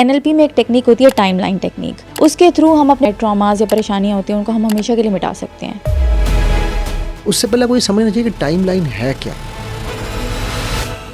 NLP میں ایک technique ہوتی ہے ٹائم لائن ٹیکنیک. اس کے تھرو ہم اپنے ٹراماز یا پریشانیاں ہوتی ہیں ان کو ہم ہمیشہ کے لیے مٹا سکتے ہیں. اس سے پہلے کوئی سمجھنا چاہیے کہ ٹائم لائن ہے کیا.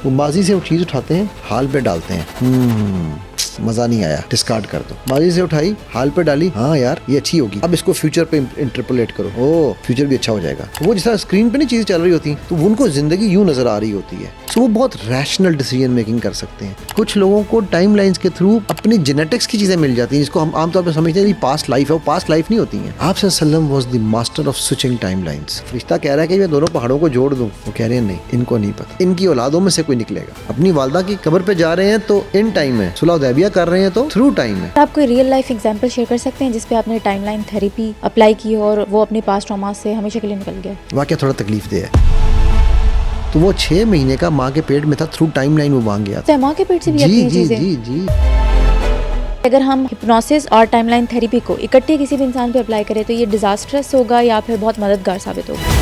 وہ ماضی سے وہ چیز اٹھاتے ہیں, حال پہ ڈالتے ہیں, مزہ نہیں آیا, ڈسکارڈ کر دو. ماضی سے اٹھائی, حال پہ ڈالی, ہاں یار یہ اچھی ہوگی, اب اس کو فیوچر پہ انٹرپولیٹ کرو, او فیوچر بھی اچھا ہو جائے گا. وہ جس طرح اسکرین پہ نہیں چیزیں چل رہی ہوتی تو ان کو زندگی یوں نظر آ رہی ہوتی ہے. سو وہ بہت ریشنل ڈیسیجن میکنگ کر سکتے ہیں. کچھ لوگوں کو ٹائم لائنس کے تھرو اپنی جینیٹکس کی چیزیں مل جاتی ہیں جس کو ہم عام طور پہ سمجھتے ہیں پاسٹ لائف ہے. وہ پاسٹ لائف نہیں ہوتی ہیں. آپ صلی اللہ علیہ وسلم was the master of switching time lines. فرشتہ کہہ رہا ہے کہ میں دونوں پہاڑوں کو جوڑ دوں, وہ کہہ رہے ہیں نہیں, ان کو نہیں پتا, ان کی اولادوں میں سے کوئی نکلے گا. اپنی والدہ کی قبر پہ جا رہے ہیں تو ان ٹائم ہے, صلح حدیبیہ کر رہے ہیں تو تھرو ٹائم ہے. آپ کوئی ریئل لائف ایگزامپل شیئر کر سکتے ہیں جس پہ آپ نے ٹائم لائن تھیریپی اپلائی کی اور وہ اپنے پاس ٹراما سے ہمیشہ کے لیے نکل گیا؟ واقعہ تھوڑا تکلیف دہ ہے. تو وہ 6 مہینے کا ماں کے پیٹ میں تھا, تھرو ٹائم لائن وہ مانگ گیا. ماں کے پیٹ سے بھی آتی ہیں چیزیں. اگر ہم ہپنوسس اور ٹائم لائن تھیریپی کو اکٹھے کسی بھی انسان پہ اپلائی کریں تو یہ ڈیزاسٹرس ہوگا یا پھر بہت مددگار ثابت ہوگا؟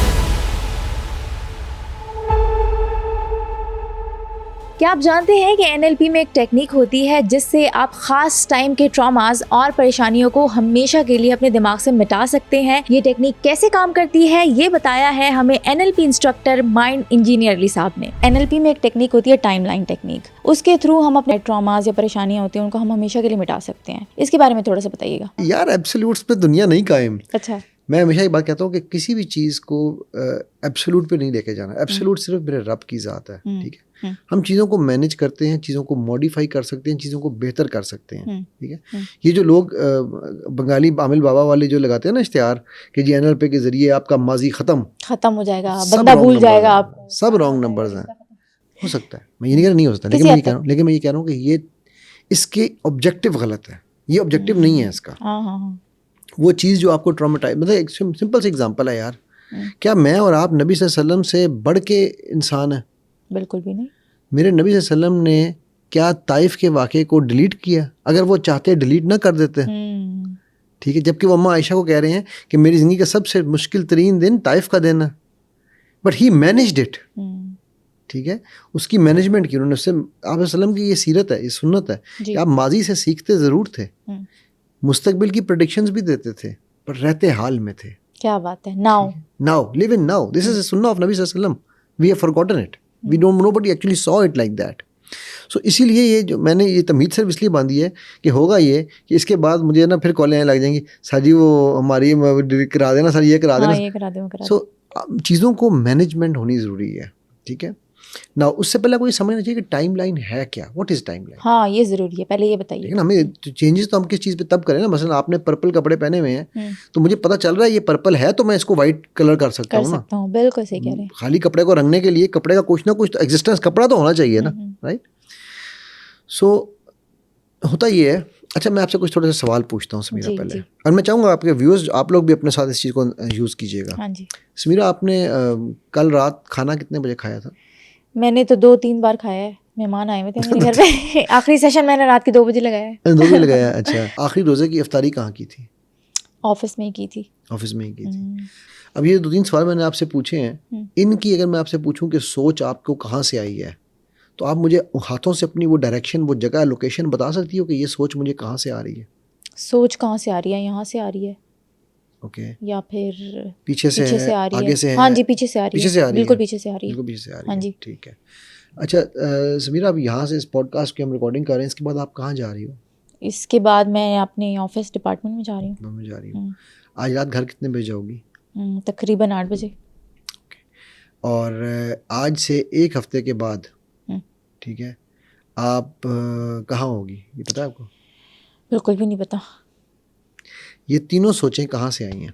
کیا آپ جانتے ہیں کہ NLP میں ایک ٹیکنیک ہوتی ہے جس سے آپ خاص ٹائم کے ٹراماز اور پریشانیوں کو ہمیشہ کے لیے اپنے دماغ سے مٹا سکتے ہیں؟ یہ ٹیکنیک کیسے کام کرتی ہے یہ بتایا ہے ہمیں NLP انسٹرکٹر مائنڈ انجینئر علی صاحب نے. NLP میں ایک ٹیکنیک ہوتی ہے ٹائم لائن ٹیکنیک. اس کے تھرو ہم اپنے ٹراماز یا پریشانیاں ہوتی ہیں ان کو ہم ہمیشہ کے لیے مٹا سکتے ہیں. اس کے بارے میں تھوڑا سا بتائیے گا. یار ایبسولوٹس پہ دنیا نہیں قائم. اچھا, میں ہمیشہ یہ بات کہتا ہوں کہ کسی بھی چیز کو ایبسولوٹ پہ نہیں لے کے جانا. ایبسولوٹ صرف میرے رب کی ذات ہے, ٹھیک ہے. ہم چیزوں کو مینیج کرتے ہیں, چیزوں کو موڈیفائی کر سکتے ہیں, چیزوں کو بہتر کر سکتے ہیں, ٹھیک ہے. یہ جو لوگ بنگالی عامل بابا والے جو لگاتے ہیں نا اشتہار کہ جی NLP کے ذریعے آپ کا ماضی ختم ہو جائے گا, بندہ بھول جائے گا آپ, سب رانگ نمبرز ہیں. ہو سکتا ہے, میں یہ نہیں کہہ رہا نہیں ہو سکتا, لیکن میں یہ کہہ رہا ہوں کہ یہ اس کے آبجیکٹو غلط ہے. یہ آبجیکٹو نہیں ہے اس کا. وہ چیز جو آپ کو ٹرامیٹائز, مطلب ایک سمپل سی ایگزامپل ہے یار, کیا میں اور آپ نبی صلی اللہ علیہ وسلم سے بڑھ کے انسان ہیں؟ بالکل بھی نہیں. میرے نبی صلی اللہ علیہ وسلم نے کیا طائف کے واقعے کو ڈیلیٹ کیا؟ اگر وہ چاہتے ڈیلیٹ نہ کر دیتے, ٹھیک ہے, جبکہ وہ اماں عائشہ کو کہہ رہے ہیں کہ میری زندگی کا سب سے مشکل ترین دن طائف کا دن ہے, بٹ ہی مینیجڈ اٹ, ٹھیک ہے. اس کی مینجمنٹ کی انہوں نے. اس سے آپ علیہ وسلم کی یہ سیرت ہے, یہ سنت ہے کہ آپ ماضی سے سیکھتے ضرور تھے, مستقبل کی پریڈکشنز بھی دیتے تھے, پر رہتے حال میں تھے. کیا بات ہے. now live in now. this is a sunnah of نبی صلی اللہ علیہ وسلم. we have forgotten it. nobody actually saw it like that. so اسی لیے یہ جو میں نے یہ تمہید صرف اس لیے باندھی ہے کہ ہوگا یہ کہ اس کے بعد مجھے نا پھر کالیں لگ جائیں گی, سر جی وہ ہماری کرا دینا, سر یہ کرا دینا. سو چیزوں کو مینجمنٹ ہونی ضروری ہے, ٹھیک ہے نا. اس سے پہلے کوئی سمجھنا چاہیے کہ ٹائم لائن ہے کیا, واٹ از ٹائم لائن. ہاں یہ ضروری ہے, پہلے یہ بتائیے. لیکن ہمیں چینجز تو ہم کس چیز پہ تب کریں نا. مثلا آپ نے پرپل کپڑے پہنے ہوئے ہیں تو مجھے پتہ چل رہا ہے یہ پرپل ہے تو میں اس کو وائٹ کلر کر سکتا ہوں نا. بالکل صحیح کہہ رہے ہیں. خالی کپڑے کو رنگنے کے لیے کپڑے کا کچھ نہ کچھ تو ایگزسٹنس, کپڑا تو ہونا چاہیے نا, رائٹ. سو ہوتا یہ ہے. اچھا میں آپ سے کچھ تھوڑے سے سوال پوچھتا ہوں سمیرہ پہلے, اور میں چاہوں گا آپ کے ویورز, آپ لوگ بھی اپنے ساتھ اس چیز کو یوز کیجیے گا. سمیرہ آپ نے کل رات کھانا کتنے بجے کھایا تھا؟ میں نے تو 2-3 بار کھایا ہے, مہمان آئے ہوئے تھے میرے گھر پہ. آخری سیشن میں نے رات کے 2 بجے لگایا ہے. 2 بجے لگایا. اچھا, آخری روزے کی افطاری کہاں کی تھی؟ آفس میں ہی کی تھی. آفس میں ہی کی تھی. اب یہ 2-3 سوال میں نے آپ سے پوچھے ہیں, ان کی اگر میں آپ سے پوچھوں کہ سوچ آپ کو کہاں سے آئی ہے تو آپ مجھے ہاتھوں سے اپنی وہ ڈائریکشن, وہ جگہ, لوکیشن بتا سکتی ہو کہ یہ سوچ مجھے کہاں سے آ رہی ہے؟ سوچ کہاں سے آ رہی ہے؟ یہاں سے آ رہی ہے. اوکے. یا پھر پیچھے سے آ رہی ہے؟ آگے سے ہے. ہاں جی پیچھے سے آ رہی ہے. پیچھے سے آ رہی ہے. بالکل پیچھے سے آ رہی ہے. بالکل پیچھے سے آ رہی ہے. ہاں جی ٹھیک ہے. اچھا سمیرہ, اب یہاں سے اس پوڈ کاسٹ کی ہم ریکارڈنگ کر رہے ہیں, اس کے بعد آپ کہاں جا رہی ہو؟ اس کے بعد میں اپنے آفس ڈپارٹمنٹ میں جا رہی ہوں. آج رات گھر کتنے بجے جاؤ گی؟ تقریباً 8 بجے. اور آج سے 1 ہفتے کے بعد, ٹھیک ہے, آپ کہاں ہوگی یہ پتہ ہے آپ کو؟ بالکل بھی نہیں پتا. یہ تینوں سوچیں کہاں سے آئی ہیں؟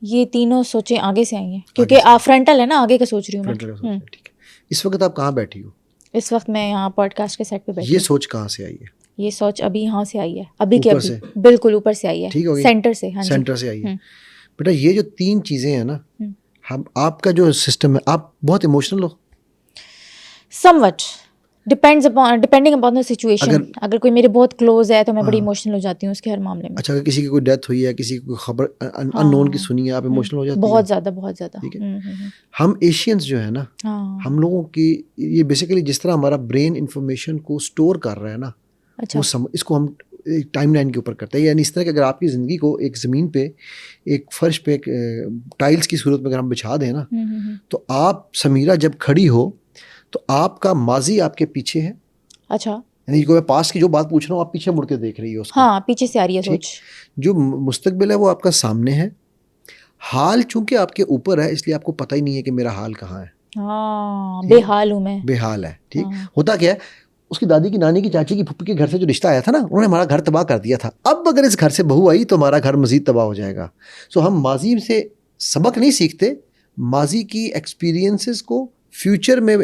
یہ تینوں سوچیں آگے سے آئی ہیں, کیونکہ فرنٹل ہے نا, آگے کا سوچ رہی ہوں میں. ٹھیک ہے. اس وقت آپ کہاں بیٹھی ہو؟ اس وقت میں یہاں پوڈ کاسٹ کے سیٹ پہ بیٹھی ہوں. یہ سوچ کہاں سے آئی ہے؟ یہ سوچ ابھی یہاں سے آئی ہے, ابھی کے ابھی. بالکل اوپر سے آئی ہے, ٹھیک ہوگی, سینٹر سے. ہاں سینٹر سے آئی ہے. بیٹا یہ جو 3 چیزیں ہیں نا, ہم آپ کا جو سسٹم ہے, آپ بہت emotional who. somewhat depending upon the situation. اگر کوئی میرے بہت کلوز ہے تو میں بڑی ایموشنل ہو جاتی ہوں اس کے ہر معاملے میں. اچھا, اگر کسی کی کوئی ڈیتھ ہوئی ہے, کسی کی کوئی خبر ان نون کی سنی ہے, آپ ایموشنل ہو جاتی ہیں؟ بہت زیادہ, بہت زیادہ. ٹھیک ہے. ہم ایشینز جو ہے نا, ہم لوگوں کی یہ بیسیکلی جس طرح ہمارا برین انفارمیشن کو اسٹور کر رہا ہے نا, اچھا. اس کو ہم ٹائم لائن کے اوپر کرتے ہیں. یعنی اس طرح کہ اگر آپ کی زندگی کو ایک زمین پہ ایک فرش پہ ٹائلز کی صورت میں اگر ہم بچھا دیں نا, تو آپ سمیرہ جب کھڑی ہو تو آپ کا ماضی آپ کے پیچھے ہے. اچھا. یعنی میں پاس کی جو بات پوچھ رہا ہوں آپ پیچھے مڑ کے دیکھ رہی ہو اس کو. ہاں, پیچھے سے آ رہی ہے سوچ. جو مستقبل ہے وہ آپ کا سامنے ہے. حال چونکہ آپ کے اوپر ہے اس لیے آپ کو پتہ ہی نہیں ہے کہ میرا حال کہاں ہے. ہاں, بے حال ہوں میں. بے حال ہے. ٹھیک. ہوتا کیا ہے, اس کی دادی کی, نانی کی, چاچی کی, پھپھی کے گھر سے جو رشتہ آیا تھا نا, انہوں نے ہمارا گھر تباہ کر دیا تھا. اب اگر اس گھر سے بہو آئی تو ہمارا گھر مزید تباہ ہو جائے گا. سو ہم ماضی سے سبق نہیں سیکھتے, ماضی کی ایکسپیرینسز کو فیوچر میں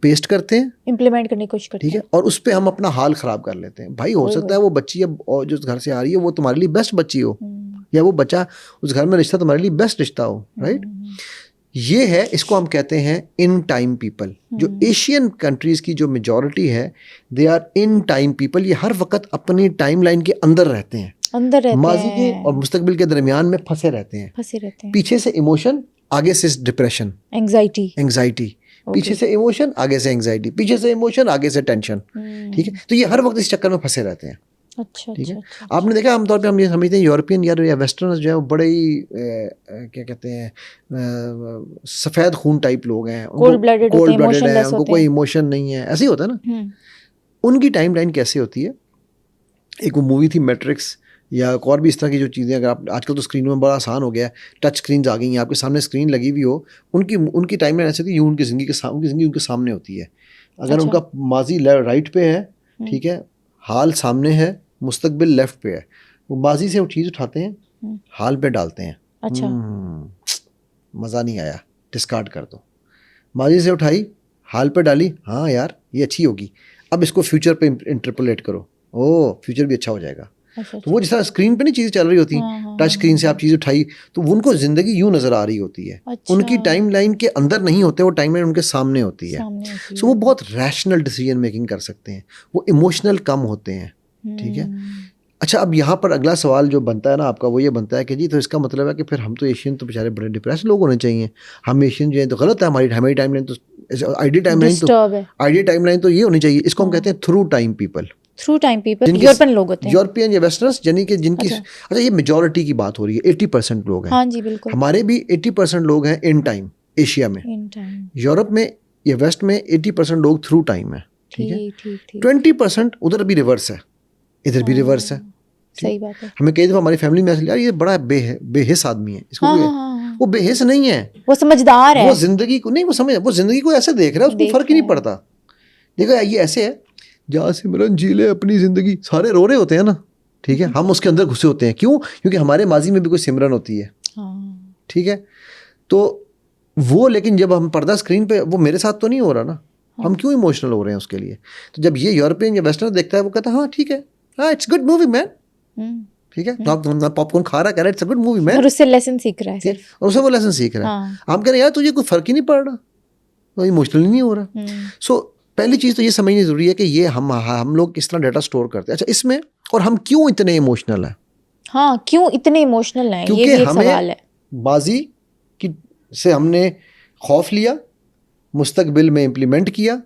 پیسٹ کرتے ہیں, امپلیمنٹ کرنے کی کوشش کرتے ہیں. ٹھیک ہے, اور اس پہ ہم اپنا حال خراب کر لیتے ہیں. بھائی ہو سکتا ہے وہ بچی اب جو گھر سے آ رہی ہے وہ تمہارے لیے بیسٹ بچی ہو, یا وہ بچہ اس گھر میں رشتہ تمہارے لیے بیسٹ رشتہ ہو. رائٹ. یہ ہے, اس کو ہم کہتے ہیں ان ٹائم پیپل. جو ایشین کنٹریز کی جو میجورٹی ہے, they are in time people. یہ ہر وقت اپنی ٹائم لائن کے اندر رہتے ہیں, ماضی کے اور مستقبل کے درمیان میں پھنسے رہتے ہیں. پیچھے سے ایموشن, آگے سے ڈپریشن, انگزائٹی, پیچھے سے ایموشن, آگے سے انگزائٹی, پیچھے سے ایموشن, آگے سے ٹینشن. ٹھیک ہے. تو یہ ہر وقت اس چکر میں پھنسے رہتے ہیں. اچھا. ٹھیک ہے. آپ نے دیکھا عام طور پہ ہم یہ سمجھتے ہیں یورپین یا ویسٹرنز جو ہے وہ بڑے ہی کیا کہتے ہیں سفید خون ٹائپ لوگ ہیں, کولڈ بلڈڈ ہیں, ان کو کوئی ایموشن نہیں ہے. ایسے ہی ہوتا ہے نا. ان کی ٹائم لائن کیسے ہوتی ہے, ایک وہ مووی تھی میٹرکس, یا اور بھی اس طرح کی جو چیزیں, اگر آپ آج کل تو اسکرینوں میں بڑا آسان ہو گیا ہے, ٹچ اسکرینز آ گئی ہیں, آپ کے سامنے اسکرین لگی ہوئی ہو, ان کی ٹائم لائن ایسی ہوتی ہے, ان کی زندگی ان کے سامنے ہوتی ہے. اگر ان کا ماضی رائٹ پہ ہے, ٹھیک ہے, حال سامنے ہے, مستقبل لیفٹ پہ ہے, وہ ماضی سے وہ چیز اٹھاتے ہیں, حال پہ ڈالتے ہیں. اچھا, مزہ نہیں آیا, ڈسکارڈ کر دو. ماضی سے اٹھائی, حال پہ ڈالی, ہاں یار یہ اچھی ہوگی, اب اس کو فیوچر پہ انٹرپولیٹ کرو, فیوچر بھی اچھا ہو جائے گا. تو وہ جس طرح اسکرین پہ نہیں چیزیں چل رہی ہوتی ہیں, ٹچ اسکرین سے آپ چیز اٹھائی تو ان کو زندگی یوں نظر آ رہی ہوتی ہے. ان کی ٹائم لائن کے اندر نہیں ہوتے, وہ ٹائم لائن ان کے سامنے ہوتی ہے. سو وہ بہت ریشنل ڈیسیجن میکنگ کر سکتے ہیں, وہ ایموشنل کم ہوتے ہیں. ٹھیک ہے. اچھا, اب یہاں پر اگلا سوال جو بنتا ہے نا آپ کا, وہ یہ بنتا ہے کہ جی تو اس کا مطلب ہے کہ پھر ہم تو ایشین تو بیچارے بڑے ڈپریس لوگ ہونے چاہیے, ہم ایشین جو ہیں تو غلط ہے, ہماری ٹائم لائن تو آئیڈیل ٹائم لائن تو یہ ہونی چاہیے. اس کو ہم کہتے ہیں تھرو ٹائم پیپل. یورپین لوگ ہوتے ہیں, یورپین یا ویسٹرنس, یعنی کہ جن کی اچھا یہ میجورٹی کی بات ہو رہی ہے, 80% لوگ ہیں. ہاں جی بالکل. ہمارے بھی 80% لوگ ہیں ان ٹائم ایشیا میں. یورپ میں یا ویسٹ میں 80% لوگ تھرو ٹائم ہیں. ٹھیک ہے. 20% ادھر بھی ریورس ہے, ادھر بھی ریورس ہے. صحیح بات ہے. ہمیں کئی دفعہ ہماری فیملی میں یار یہ بڑا بے حس آدمی ہے, اس کو وہ بے حس نہیں ہے, وہ سمجھدار ہے, وہ زندگی کو نہیں, وہ زندگی کو ایسے دیکھ رہا ہے, اس کو فرق ہی نہیں پڑتا. دیکھو یہ ایسے ہے, جہاں سمرن جی لے اپنی زندگی, سارے رو رہے ہوتے ہیں نا. ٹھیک ہے. ہم اس کے اندر گھسے ہوتے ہیں, کیوں؟ کیونکہ ہمارے ماضی میں بھی کوئی سمرن ہوتی ہے. ٹھیک ہے. تو وہ لیکن جب ہم پردہ اسکرین پہ, وہ میرے ساتھ تو نہیں ہو رہا نا, ہم کیوں ایموشنل ہو رہے ہیں اس کے لیے. تو جب یہ یورپین یا ویسٹرن دیکھتا ہے, وہ کہتا ہے ہاں ٹھیک ہے, ہاں اٹس گڈ مووی مین. ٹھیک ہے. پاپ کارن کھا رہا, کہہ رہا ہے اٹس اے گڈ مووی مین, اور اس سے لیسن سیکھ رہا ہے, اور اسے وہ لیسن سیکھ رہا ہے. ہم کہہ رہے ہیں یار تجھے کوئی فرق ہی نہیں پڑ رہا, تو ایموشنل نہیں ہو رہا. سو پہلی چیز تو یہ سمجھنی ضروری ہے کہ یہ ہم لوگ کس طرح ڈیٹا سٹور کرتے ہیں. اچھا, اس میں اور ہم کیوں اتنے ایموشنل ہیں؟ ہاں, کیوں اتنے ایموشنل ہیں, یہ بھی ایک سوال ہے. ماضی سے ہم نے خوف لیا, مستقبل میں امپلیمنٹ کیا.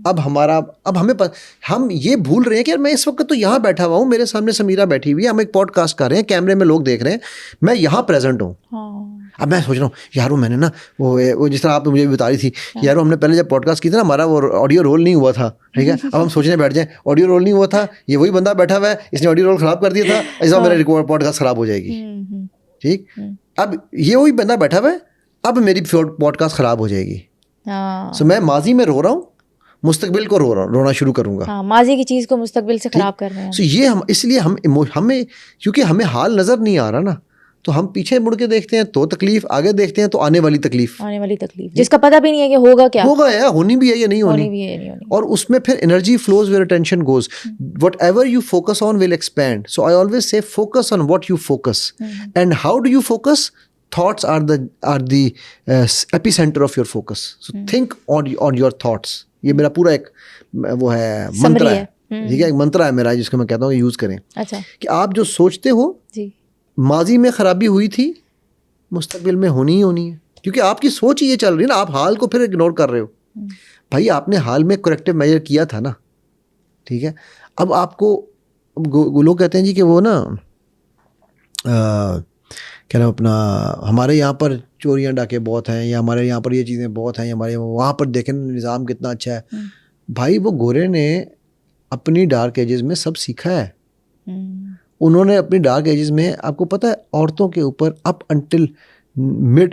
اب ہم یہ بھول رہے ہیں کہ میں اس وقت تو یہاں بیٹھا ہوا ہوں, میرے سامنے سمیرہ بیٹھی ہوئی ہے, ہم ایک پوڈ کاسٹ کر رہے ہیں, کیمرے میں لوگ دیکھ رہے ہیں, میں یہاں پریزنٹ ہوں. اب میں سوچ رہا ہوں یارو میں نے نا وہ جس طرح آپ نے مجھے بتا رہی تھی, یارو ہم نے پہلے جب پوڈ کاسٹ کی تھی نا, ہمارا وہ آڈیو رول نہیں ہوا تھا. ٹھیک ہے. اب ہم سوچنے بیٹھ جائیں آڈیو رول نہیں ہوا تھا, یہ وہی بندہ بیٹھا ہوا ہے, اس نے آڈیو رول خراب کر دیا تھا, ایسا میرا پوڈ کاسٹ خراب ہو جائے گی. ٹھیک. اب یہ وہی بندہ بیٹھا ہوا ہے, اب میری پوڈ کاسٹ خراب ہو جائے گی. سو میں ماضی میں رو رہا ہوں, مستقبل کو رونا شروع کروں گا. ماضی کی چیز کو مستقبل سے خراب کر رہے ہیں. سو یہ اس لیے ہمیں کیونکہ ہمیں حال نظر نہیں آ رہا نا, تو ہم پیچھے مڑ کے دیکھتے ہیں تو تکلیف, آگے دیکھتے ہیں تو آنے والی تکلیف, جس کا پتہ بھی نہیں ہے کہ ہوگا کیا, ہوگا یا ہونی بھی ہے یا نہیں ہونی. اور اس میں پھر energy flows where attention goes. What ever you focus on will expand. So I always say focus on what you focus, and how do you focus. Thoughts are the epicenter of your focus. So think on your thoughts. یہ میرا پورا ایک وہ ہے منترا ہے. ٹھیک ہے, ایک منترا ہے میرا جس کو میں کہتا ہوں کہ یوز کریں. اچھا, کہ آپ جو سوچتے ہو ماضی میں خرابی ہوئی تھی, مستقبل میں ہونی ہی ہونی ہے, کیونکہ آپ کی سوچ ہی یہ چل رہی ہے نا, آپ حال کو پھر اگنور کر رہے ہو. بھائی آپ نے حال میں کریکٹیو میجر کیا تھا نا. ٹھیک ہے. اب آپ کو لوگ کہتے ہیں جی کہ وہ نا کیا نام اپنا ہمارے یہاں پر چوریاں ڈاکے بہت ہیں یا ہمارے یہاں پر یہ چیزیں بہت ہیں یا ہمارے وہاں پر دیکھیں نظام کتنا اچھا ہے. بھائی وہ گورے نے اپنی ڈارک ایجز میں سب سیکھا ہے. انہوں نے اپنی ڈارک ایجز میں آپ کو پتہ ہے عورتوں کے اوپر up until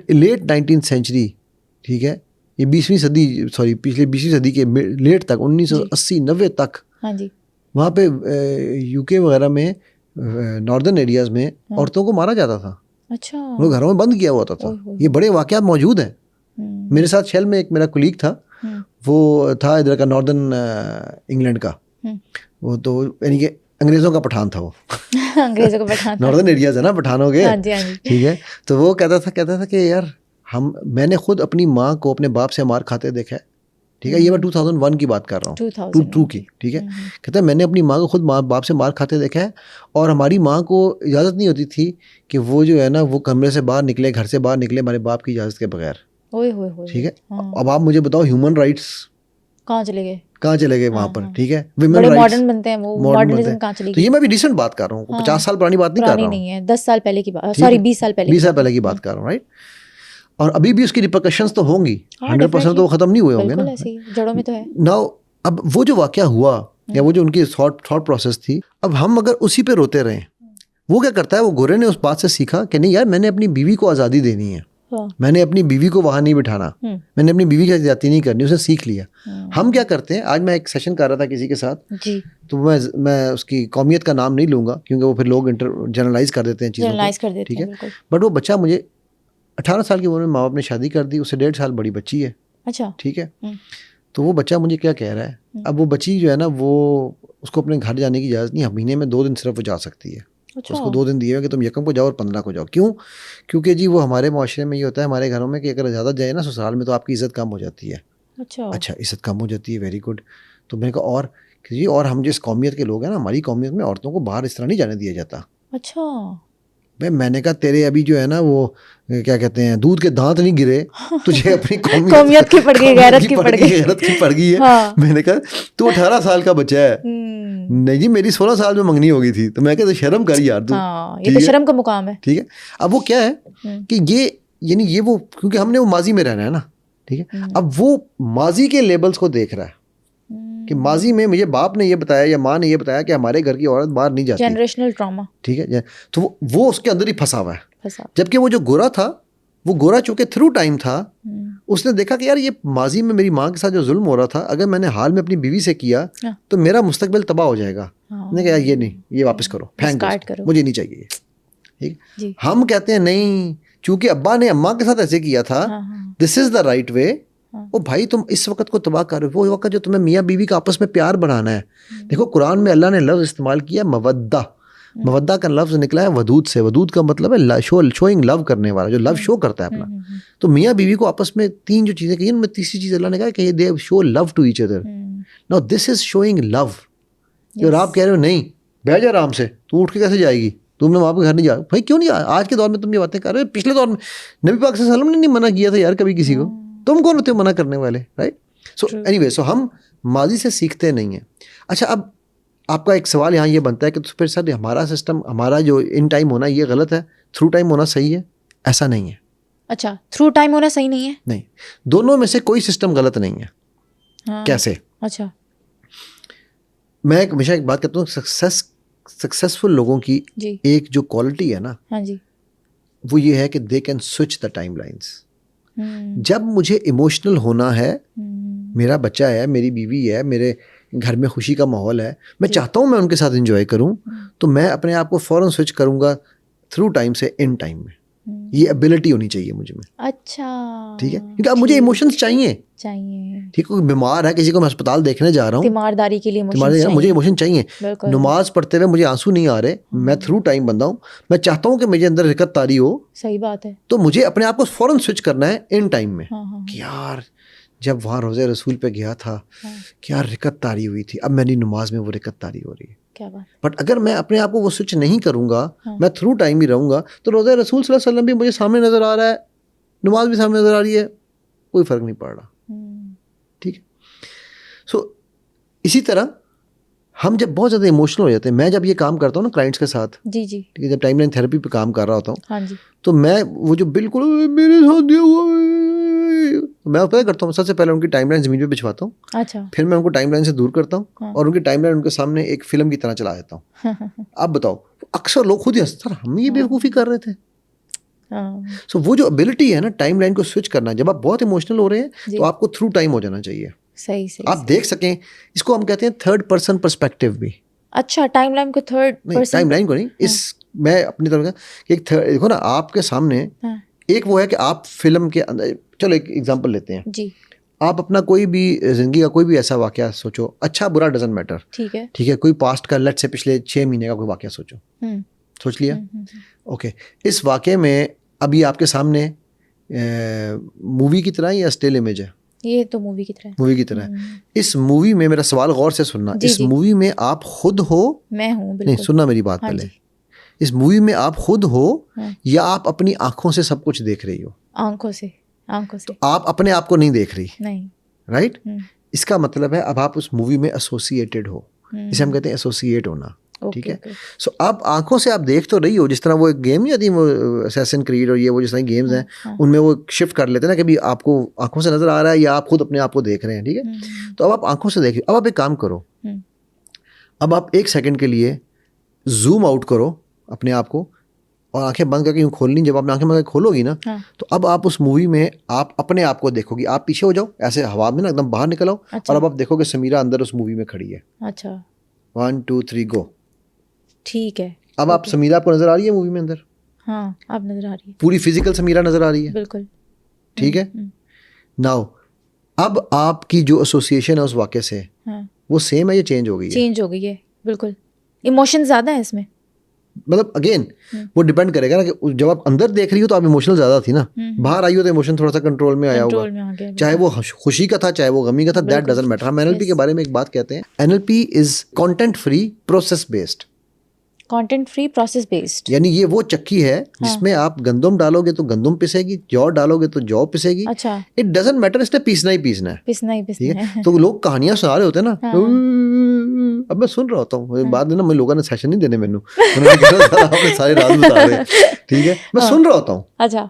late 19th century, ٹھیک ہے, یہ 20ویں صدی پچھلے 20ویں صدی کے لیٹ تک 1980-90 تک وہاں پہ یو کے وغیرہ میں ناردرن ایریاز میں عورتوں کو مارا جاتا تھا. اچھا, وہ گھروں میں بند کیا ہوا ہوتا تھا. یہ بڑے واقعات موجود ہیں. میرے ساتھ شیل میں ایک میرا کولیگ تھا, وہ تھا ادھر کا ناردرن انگلینڈ کا, وہ تو یعنی کہ انگریزوں کا پٹھان تھا. وہ انگریزوں کا پٹھان, ناردرن ایریاز ہے نا پٹھانوں کے, ٹھیک ہے. تو وہ کہتا تھا کہ یار میں نے خود اپنی ماں کو اپنے باپ سے مار کھاتے دیکھا ہے, ٹھیک ہے. یہ میں 2001 کی بات کر رہا ہوں, 2002 کی, ٹھیک ہے. کہتا ہے میں نے اپنی ماں کو خود باپ سے مار کھاتے دیکھا ہے, اور ہماری ماں کو اجازت نہیں ہوتی تھی کہ وہ جو ہے نا وہ کمرے سے باہر نکلے, گھر سے باہر نکلے ہمارے باپ کی اجازت کے بغیر. ٹھیک ہے. اب آپ مجھے بتاؤ ہیومن رائٹس کہاں چلے گئے وہاں پر, ٹھیک ہے. بڑے ماڈرن بنتے ہیں وہ, ماڈرنزم کہاں چلی گئی. تو یہ میں بھی ریسنٹ بات کر رہا ہوں, 50 سال پرانی بات نہیں کر رہا ہوں, 10 سال پہلے کی بات, سوری 20 سال پہلے کی بات کر رہا ہوں, رائٹ. اور ابھی بھی اس کی ریپرکشنز تو ہوں گی, 100% تو وہ ختم نہیں ہوئے ہوں گے نا. جڑوں میں تو ہے. ناؤ اب وہ جو واقعہ ہوا یا وہ جو ان کی تھاٹ پروسیس تھی, اب ہم اگر اسی پہ روتے رہیں, وہ کیا کرتا ہے, وہ گورے نے اس بات سے سیکھا کہ نہیں یار میں نے اپنی بیوی کو آزادی دینی ہے, میں نے اپنی بیوی کو وہاں نہیں بٹھانا, میں نے اپنی بیوی کی زیادتی نہیں کرنی, اسے سیکھ لیا. ہم کیا کرتے ہیں, آج میں ایک سیشن کر رہا تھا کسی کے ساتھ, تو میں اس کی قومیت کا نام نہیں لوں گا کیونکہ وہ پھر لوگ جنرلائز کر دیتے ہیں چیزوں کو, ٹھیک ہے. بٹ وہ بچہ مجھے 18 سال کی عمر میں ماں باپ نے شادی کر دی, اس سے 1.5 سال بڑی بچی ہے, اچھا, ٹھیک ہے. تو وہ بچہ مجھے کیا کہہ رہا ہے, اب وہ بچی جو ہے نا وہ اس کو اپنے گھر جانے کی اجازت نہیں, مہینے میں 2 دن صرف وہ جا سکتی ہے. اس کو 2 دن دیے ہوئے کہ تم 1 کو جاؤ اور 15 کو جاؤ. کیوں؟ کیونکہ جی وہ ہمارے معاشرے میں یہ ہوتا ہے, ہمارے گھروں میں کہ اگر زیادہ جائے نا سسرال میں تو آپ کی عزت کم ہو جاتی ہے. اچھا عزت کم ہو جاتی ہے, ویری گڈ. تو میں نے کہا اور جی, اور ہم جس قومیت کے لوگ ہیں نا, ہماری قومیت میں عورتوں کو باہر اس طرح نہیں جانے دیا جاتا. اچھا. میں نے کہا تیرے ابھی جو ہے نا وہ کیا کہتے ہیں دودھ کے دانت نہیں گرے, تجھے اپنی قومیت کی پڑ گئی, غیرت کی پڑ گئی ہے. میں نے کہا تو 18 سال کا بچہ ہے. نہیں جی میری 16 سال میں منگنی ہو گئی تھی. تو میں کہتا شرم کر یار, یہ تو شرم کا مقام ہے, ٹھیک ہے. اب وہ کیا ہے کہ یہ یعنی یہ وہ کیونکہ ہم نے وہ ماضی میں رہنا ہے نا, ٹھیک ہے. اب وہ ماضی کے لیبلز کو دیکھ رہا ہے کہ ماضی میں مجھے باپ نے یہ بتایا یا ماں نے یہ بتایا کہ ہمارے گھر کی عورت باہر نہیں جاتی, جنریشنل ٹراما, ٹھیک ہے. تو وہ اس کے اندر ہی پھنسا ہوا ہے. جبکہ وہ جو گورا تھا, وہ گورا چونکہ تھرو ٹائم تھا, اس نے دیکھا کہ یار یہ ماضی میں میری ماں کے ساتھ جو ظلم ہو رہا تھا, اگر میں نے حال میں اپنی بیوی سے کیا تو میرا مستقبل تباہ ہو جائے گا. میں نے کہا یہ نہیں, یہ واپس کرو, پھینک دو, مجھے نہیں چاہیے یہ, ٹھیک. ہم کہتے ہیں نہیں چونکہ ابا نے اماں کے ساتھ ایسے کیا تھا, دس از دا رائٹ وے. او بھائی تم اس وقت کو تباہ کر رہے ہو, وہ وقت جو تمہیں میاں بیوی کا آپس میں پیار بڑھانا ہے. دیکھو قرآن میں اللہ نے لفظ استعمال کیا مودہ, مودہ کا لفظ نکلا ہے ودود سے. ودود کا مطلب ہے شوئنگ لو کرنے والا, جو لو شو کرتا ہے اپنا. تو میاں بیوی کو آپس میں 3 جو چیزیں کہی ان میں تیسری چیز اللہ نے کہا کہ they show love to each other. Now this is showing love. اور آپ کہہ رہے ہو نہیں بیٹھ جا آرام سے, تو اٹھ کے کیسے جائے گی, تم نے وہاں پہ گھر نہیں جا. بھائی کیوں نہیں, آج کے دور میں تم یہ باتیں کر رہے ہو, پچھلے دور میں نبی پاک صلی اللہ علیہ وسلم نے نہیں منع کیا تھا یار کبھی کسی کو, تم کون ہوتے ہو منع کرنے والے, رائٹ. سو اینی وے, سو ہم ماضی سے سیکھتے نہیں ہیں. اچھا اب آپ کا ایک سوال یہاں یہ بنتا ہے کہ پھر سر ہمارا سسٹم, ہمارا جو ان ٹائم ہونا یہ غلط ہے, تھرو ٹائم ہونا صحیح ہے؟ ایسا نہیں ہے. اچھا تھرو ٹائم ہونا صحیح نہیں ہے؟ نہیں, دونوں میں سے کوئی سسٹم غلط نہیں ہے. کیسے؟ اچھا میں ہمیشہ ایک بات کہتا ہوں, سکسیسفل لوگوں کی ایک جو کوالٹی ہے نا, وہ یہ ہے کہ they can switch the time lines. جب مجھے ایموشنل ہونا ہے, میرا بچہ ہے, میری بیوی ہے, میرے گھر میں خوشی کا ماحول ہے, میں چاہتا ہوں میں ان کے ساتھ انجوائے کروں, تو میں اپنے آپ کو فوراً سوئچ کروں گا تھرو ٹائم سے ان ٹائم میں. یہ ایبلٹی ہونی چاہیے مجھے میں. اچھا ٹھیک ہے, کیونکہ اب مجھے ایموشنز چاہیے. ٹھیک ہے, بیمار ہے کسی کو میں ہسپتال دیکھنے جا رہا ہوں, تیمارداری کے لیے مجھے ایموشن چاہیے. نماز پڑھتے ہوئے مجھے آنسو نہیں آ رہے, میں تھرو ٹائم بندہ ہوں, میں چاہتا ہوں کہ مجھے اندر رکت تاری ہو. صحیح بات ہے. تو مجھے اپنے آپ کو فوراً سوئچ کرنا ہے ان ٹائم میں کہ یار جب وہاں روزے رسول پہ گیا تھا کیا رکت تاری ہوئی تھی, اب میری نماز میں وہ رکت تاری ہو رہی ہے. بٹ اگر میں اپنے آپ کو وہ سوئچ نہیں کروں گا, میں تھرو ٹائم ہی رہوں گا, تو روزہ رسول صلی اللہ علیہ وسلم بھی مجھے سامنے نظر آ رہا ہے, نماز بھی سامنے نظر آ رہی ہے, کوئی فرق نہیں پڑ رہا. ٹھیک ہے. سو اسی طرح ہم جب بہت زیادہ ایموشنل ہو جاتے ہیں, میں جب یہ کام کرتا ہوں نا کلائنٹس کے ساتھ, جی جی ٹھیک ہے, جب ٹائم لائن تھراپی پہ کام کر رہا ہوتا ہوں, ہاں جی تو میں وہ جو بالکل میرے ساتھ یہ ہوا, میں پتہ کرتا ہوں سب سے پہلے ان کی ٹائم لائن زمین پہ بچھواتا ہوں, اچھا پھر میں ان کو ٹائم لائن سے دور کرتا ہوں اور ان کی ٹائم لائن ان کے سامنے ایک فلم کی طرح چلا دیتا ہوں. اب بتاؤ, اکثر لوگ خود ہی ہنستے ہیں, ہم یہ بیوقوفی کر رہے تھے. سو وہ جو ابیلٹی ہے نا ٹائم لائن کو سوئچ کرنا, جب آپ بہت ایموشنل ہو رہے ہیں تو آپ کو تھرو ٹائم ہو جانا چاہیے, صحیح صحیح آپ دیکھ سکیں. اس کو ہم کہتے ہیں تھرڈ پرسن پرسپیکٹیو بھی. اچھا ٹائم لائن کو تھرڈ پرسن, ٹائم لائن کو نہیں, اس میں اپنی طرف ایک دیکھو نا آپ کے سامنے ایک وہ ہے کہ آپ فلم کے اندر, چلو ایک ایگزامپل لیتے ہیں, جی آپ اپنا کوئی بھی زندگی کا کوئی بھی ایسا واقعہ سوچو, اچھا برا ڈزنٹ میٹر, ٹھیک ہے ٹھیک ہے, کوئی پاسٹ کا لیٹ سے پچھلے 6 مہینے کا کوئی واقعہ سوچو, سوچ لیا, اوکے, اس واقعے میں ابھی آپ کے سامنے مووی کی طرح یا اسٹل امیج ہے؟ یہ تو مووی کی طرح, مووی کی طرح. اس مووی میں, میرا سوال غور سے سننا, اس مووی میں آپ خود ہو, میں ہوں, نہیں سننا میری بات پہلے, اس مووی میں آپ خود ہو یا آپ اپنی آنکھوں سے سب کچھ دیکھ رہی ہو؟ آنکھوں سے, آنکھوں سے. تو آپ اپنے آپ کو نہیں دیکھ رہی, نہیں, رائٹ. اس کا مطلب ہے اب آپ اس مووی میں ایسوسیٹیڈ ہو, جسے ہم کہتے ہیں ایسوسیٹ ہونا, ٹھیک ہے. سو اب آنکھوں سے آپ دیکھ تو رہی ہو, جس طرح وہ ایک گیم نہیں آتی وہ اسیسن کریڈ اور یہ وہ جس طرح گیمز ہیں ان میں وہ شفٹ کر لیتے ہیں نا, کہ بھی آپ کو آنکھوں سے نظر آ رہا ہے یا آپ خود اپنے آپ کو دیکھ رہے ہیں, ٹھیک ہے. تو اب آپ آنکھوں سے دیکھیں. اب آپ ایک کام کرو, اب آپ 1 سیکنڈ کے لیے زوم آؤٹ کرو اپنے آپ کو اور آنکھیں بند کر کے یوں کھولنی. جب آپ آنکھیں بند کر کے کھولو گی نا, تو اب آپ اس مووی میں آپ اپنے آپ کو دیکھو گی. آپ پیچھے ہو جاؤ ایسے ہوا میں نا, ایک دم باہر نکل آؤ, اور اب آپ دیکھو گے سمیرا اندر اس مووی میں کھڑی ہے. اچھا 1 2 3 گو. ٹھیک ہے. اب آپ سمیرا آپ کو نظر آ رہی ہے مووی میں اندر؟ ہاں اب نظر آ رہی ہے, پوری فزیکل سمیرا نظر آ رہی ہے, بالکل, ٹھیک ہے. ناؤ اب آپ کی جو ایسوسیشن ہے اس واقعے سے وہ سیم ہے یا چینج ہو گئی ہے؟ چینج ہو گئی ہے, بالکل. ایموشن زیادہ ہے اس میں, مطلب اگین وہ ڈیپینڈ کرے گا نا کہ جب آپ اندر دیکھ رہی ہو تو آپ ایموشنل زیادہ تھی نا, باہر آئی ہو تو ایموشن تھوڑا سا کنٹرول میں آیا ہوگا, چاہے وہ خوشی کا تھا چاہے وہ غمی کا تھا, دیٹ ڈزنٹ میٹر. ہم NLP کے بارے میں ایک بات کہتے ہیں, NLP از content free process based. Content free process based یعنی یہ وہ چکی ہے جس میں آپ گندم ڈالو گے تو گندم پسے گی, جو ڈالو گے تو جو پسے گی. اچھا, اٹ ڈزنٹ میٹر, اس نے پیسنا ہی پیسنا ہے, پسنا ہی ٹھیک پسنا ہے. تو لوگ کہانیاں سنا رہے ہوتے ہیں نا, اب میں سن رہا ہوتا ہوں, بعد میں نا میں لوگوں نے سیشن نہیں دینے مینوں, انہوں نے کہا آپ نے سارے راز بتا رہے ہیں, ٹھیک ہے, میں سن رہا ہوتا ہوں. اچھا,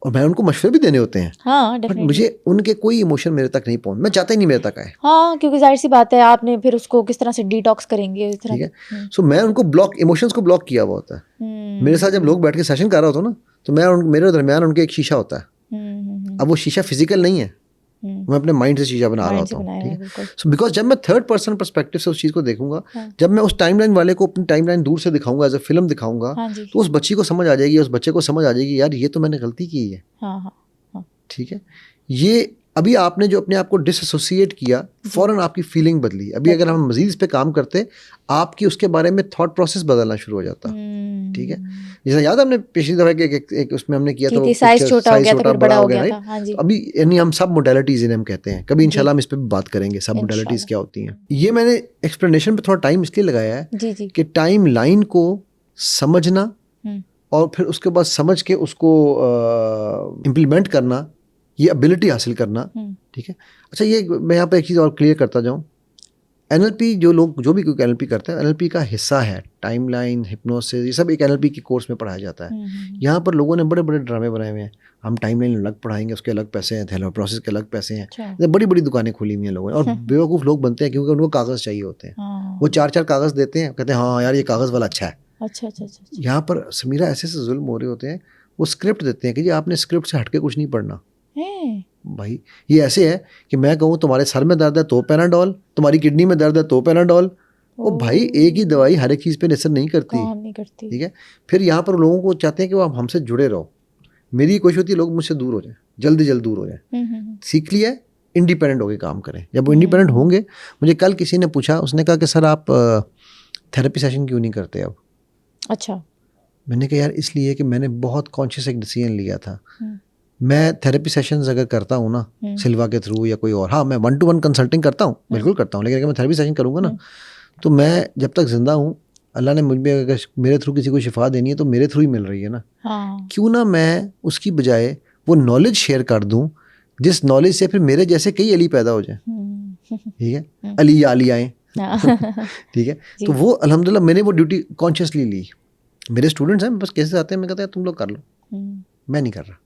اور میں ان کو مشورے بھی دینے ہوتے ہیں, ہاں بٹ مجھے ان کے کوئی ایموشن میرے تک نہیں پہنچ, میں چاہتا ہی نہیں میرے تک آئے. ہاں کیونکہ ظاہر سی بات ہے آپ نے پھر اس کو کس طرح سے ڈیٹاکس کریں گے, ٹھیک ہے. سو میں ان کو بلاک, ایموشنس کو بلاک کیا ہوا ہوتا ہے. میرے ساتھ جب لوگ بیٹھ کے سیشن کر رہا ہوتا ہوں نا, تو میں میرے درمیان ان کے ایک شیشہ ہوتا ہے. اب وہ شیشہ فزیکل نہیں ہے, میں اپنے مائنڈ سے شیشہ بنا رہا ہوتا ہوں, ٹھیک ہے. سو بیکاز جب میں تھرڈ پرسن پرسپیکٹیو سے اس چیز کو دیکھوں گا, جب میں اس ٹائم لائن والے کو اپنی ٹائم لائن دور سے دکھاؤں گا, ایز اے فلم دکھاؤں گا, تو اس بچی کو سمجھ آ جائے گی, اس بچے کو سمجھ آ جائے گی یار یہ تو میں نے غلطی کی ہے, ٹھیک ہے. یہ ابھی آپ نے جو اپنے آپ کو ڈس ایسوسیٹ کیا, فوراً آپ کی فیلنگ بدلی. ابھی اگر ہم مزید اس پہ کام کرتے, آپ کی اس کے بارے میں تھاٹ پروسیس بدلنا شروع ہو جاتا, ٹھیک ہے. جیسا یاد ہے ہم نے پچھلی دفعہ ایک اس میں ہم نے کیا تھا, سائز چھوٹا بڑا ہو گیا تھا. ابھی یعنی ہم سب موڈیلٹیز انہیں ہم کہتے ہیں, کبھی انشاءاللہ ہم اس پہ بھی بات کریں گے, سب موڈیلٹیز کیا ہوتی ہیں. یہ میں نے ایکسپلینیشن پہ تھوڑا ٹائم اس لیے لگایا ہے کہ ٹائم لائن کو سمجھنا اور پھر اس کے بعد سمجھ کے اس کو امپلیمنٹ کرنا, یہ ابیلٹی حاصل کرنا, ٹھیک ہے. اچھا یہ میں یہاں پہ ایک چیز اور کلیئر کرتا جاؤں, NLP جو لوگ جو بھی کوئی NLP کرتا ہے, NLP کا حصہ ہے ٹائم لائن, ہپنوسس, یہ سب ایک NLP کی کورس میں پڑھایا جاتا ہے. یہاں پر لوگوں نے بڑے بڑے ڈرامے بنائے ہوئے ہیں, ہم ٹائم لائن الگ پڑھائیں گے, اس کے الگ پیسے ہیں, تھیلو پروسیس کے الگ پیسے ہیں, بڑی بڑی دکانیں کھولی ہوئی ہیں لوگوں نے, اور بیوقوف لوگ بنتے ہیں کیونکہ ان کو کاغذ چاہیے ہوتے ہیں. وہ 4 کاغذ دیتے ہیں, کہتے ہیں ہاں یار یہ کاغذ والا اچھا ہے. یہاں پر سمیرا ایسے ظلم ہو رہے ہوتے ہیں, وہ اسکرپٹ دیتے ہیں کہ جی آپ نے اسکرپٹ سے ہٹ کے کچھ نہیں پڑھنا. بھائی یہ ایسے ہے کہ میں کہوں تمہارے سر میں درد ہے تو پیناڈول, تمہاری کڈنی میں درد ہے تو پیناڈول. او بھائی ایک ہی دوائی ہر ایک چیز پہ اثر نہیں کرتی, ٹھیک ہے. پھر یہاں پر لوگوں کو چاہتے ہیں کہ وہ ہم سے جڑے رہو. میری کوشش ہوتی ہے لوگ مجھ سے دور ہو جائیں, جلد دور ہو جائیں. سیکھ لیا انڈیپینڈنٹ ہو کے کام کریں. جب وہ انڈیپینڈنٹ ہوں گے, مجھے کل کسی نے پوچھا, اس نے کہا کہ سر آپ تھیراپی سیشن کیوں نہیں کرتے اب؟ اچھا. میں نے کہا یار اس لیے کہ میں نے بہت کانشیس ایک ڈیسیژن لیا تھا. میں تھیراپی سیشنز اگر کرتا ہوں نا سلوا کے تھرو یا کوئی اور, ہاں میں 1-to-1 کنسلٹنگ کرتا ہوں, بالکل کرتا ہوں, لیکن اگر میں تھیراپی سیشن کروں گا نا, تو میں جب تک زندہ ہوں, اللہ نے مجھ میں اگر میرے تھرو کسی کو شفا دینی ہے تو میرے تھرو ہی مل رہی ہے نا. کیوں نہ میں اس کی بجائے وہ نالج شیئر کر دوں جس نالج سے پھر میرے جیسے کئی علی پیدا ہو جائیں, ٹھیک ہے, علی یا علی آئیں, ٹھیک ہے. تو وہ الحمدللہ میں نے وہ ڈیوٹی کانشیسلی لی. میرے اسٹوڈنٹس ہیں بس کیسے آتے ہیں میں کہتا ہے تم لوگ کر لو, میں نہیں کر رہا.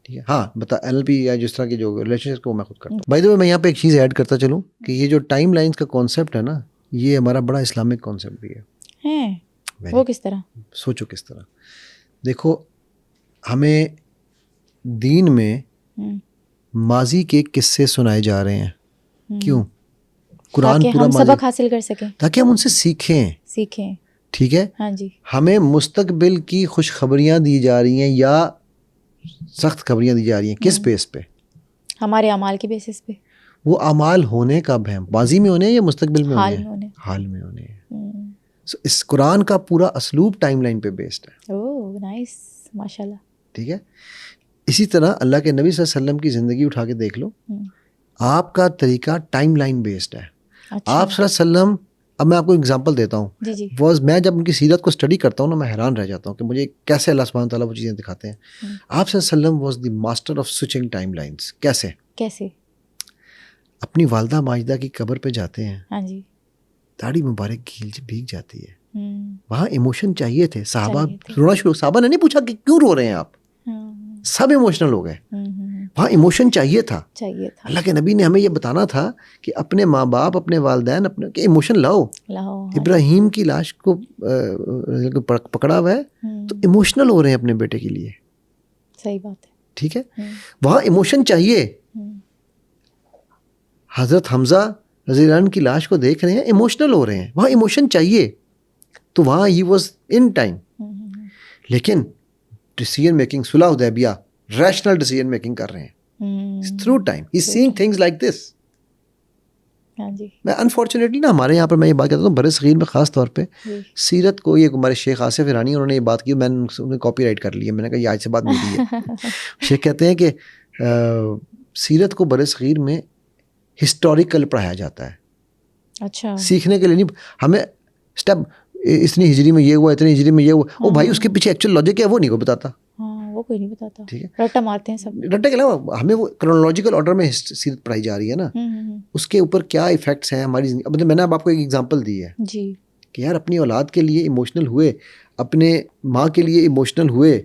ٹھیک ہے, ہاں بتا LLP یا جس طرح کی جو ریلیشن شپ کو میں خود کرتا ہوں. بائی دا وے میں یہاں پہ ایک چیز ایڈ کرتا چلوں کہ یہ جو ٹائم لائنس کا کانسیپٹ ہے نا, یہ ہمارا بڑا اسلامک کانسیپٹ بھی ہے. وہ کس طرح؟ سوچو کس طرح. دیکھو ہمیں دین میں ماضی کے قصے سنائے جا رہے ہیں. کیوں؟ قرآن پورا سبق حاصل کر سکیں, تاکہ ہم ان سے سیکھیں. ٹھیک ہے. ہاں جی. ہمیں مستقبل کی خوشخبریاں دی جا رہی ہیں یا سخت خبریاں دی جا رہی ہیں. کس بیس پہ؟ ہمارے اعمال کے بیسس پہ. وہ اعمال ہونے کب ہیں؟ ماضی میں ہونے ہیں یا مستقبل میں ہونے ہیں؟ حال میں ہونے ہیں. اس قرآن کا پورا اسلوب ٹائم لائن پہ بیسڈ ہے. اوہ نائس, ماشاءاللہ. ٹھیک ہے. اسی طرح اللہ کے نبی صلی اللہ علیہ وسلم کی زندگی اٹھا کے دیکھ لو, آپ کا طریقہ ٹائم لائن بیسڈ ہے. آپ صلی اللہ علیہ وسلم, اب میں آپ کو اگزامپل دیتا ہوں, میں جب ان کی سیرت کو اسٹڈی کرتا ہوں نا, میں حیران رہ جاتا ہوں کہ مجھے کیسے اللہ سبحانہ تعالیٰ وہ چیزیں دکھاتے ہیں. آپ صلی اللہ علیہ وسلم was the master of switching time lines. کیسے؟ اپنی والدہ ماجدہ کی قبر پہ جاتے ہیں, ہاں جی, داڑھی مبارک بھیگ جاتی ہے, وہاں ایموشن چاہیے تھے. صحابہ رونا شروع, صحابہ نے نہیں پوچھا کہ کیوں رو رہے ہیں آپ, سب ایموشنل ہو گئے. وہاں ایموشن چاہیے تھا. اللہ کے نبی نے ہمیں یہ بتانا تھا کہ اپنے ماں باپ, اپنے والدین, اپنے ایموشن لاؤ. ابراہیم کی لاش کو پکڑا ہوا ہے تو ایموشنل ہو رہے ہیں اپنے بیٹے کے لیے. صحیح بات ہے. ٹھیک ہے. وہاں ایموشن چاہیے. حضرت حمزہ رضی اللہ عنہ کی لاش کو دیکھ رہے ہیں, ایموشنل ہو رہے ہیں, وہاں ایموشن چاہیے. تو وہاں ہی واز ان ٹائم. لیکن ڈیسیژن میکنگ, صلح حدیبیہ, ریشنل ڈیسیژن میکنگ کر رہے ہیں through time. He is seeing things like this. میں انفارچونیٹلی نا ہمارے یہاں پر میں یہ بات کہتا ہوں, برِ صغیر میں خاص طور پہ سیرت کو, یہ ہمارے شیخ آصف ایرانی انہوں نے یہ بات کی, میں نے انہیں کاپی رائٹ کر لی ہے, میں نے کہا یہ آج سے بات میری ہے. شیخ کہتے ہیں کہ سیرت کو برِ صغیر میں ہسٹوریکل پڑھایا جاتا ہے. اچھا, سیکھنے کے لیے نہیں. ہمیں اسٹیپ اتنی ہجری میں یہ ہوا, اتنی ہجری میں یہ ہوا, وہ بھائی اس کے پیچھے ایکچوئل لاجک کیا ہے وہ نہیں کو بتاتا. وہ کوئی نہیں بتاتا. ٹھیک ہے, رٹا مارتے ہیں سب. رٹے کے علاوہ ہمیں وہ کرونالوجیکل آرڈر میں سیرت پڑھائی جا رہی ہے نا, اس کے اوپر کیا ایفیکٹس ہیں ہماری زندگی. اب میں نے اب آپ کو ایک ایگزامپل دی ہے جی کہ یار اپنی اولاد کے لیے ایموشنل ہوئے, اپنے ماں کے لیے ایموشنل ہوئے,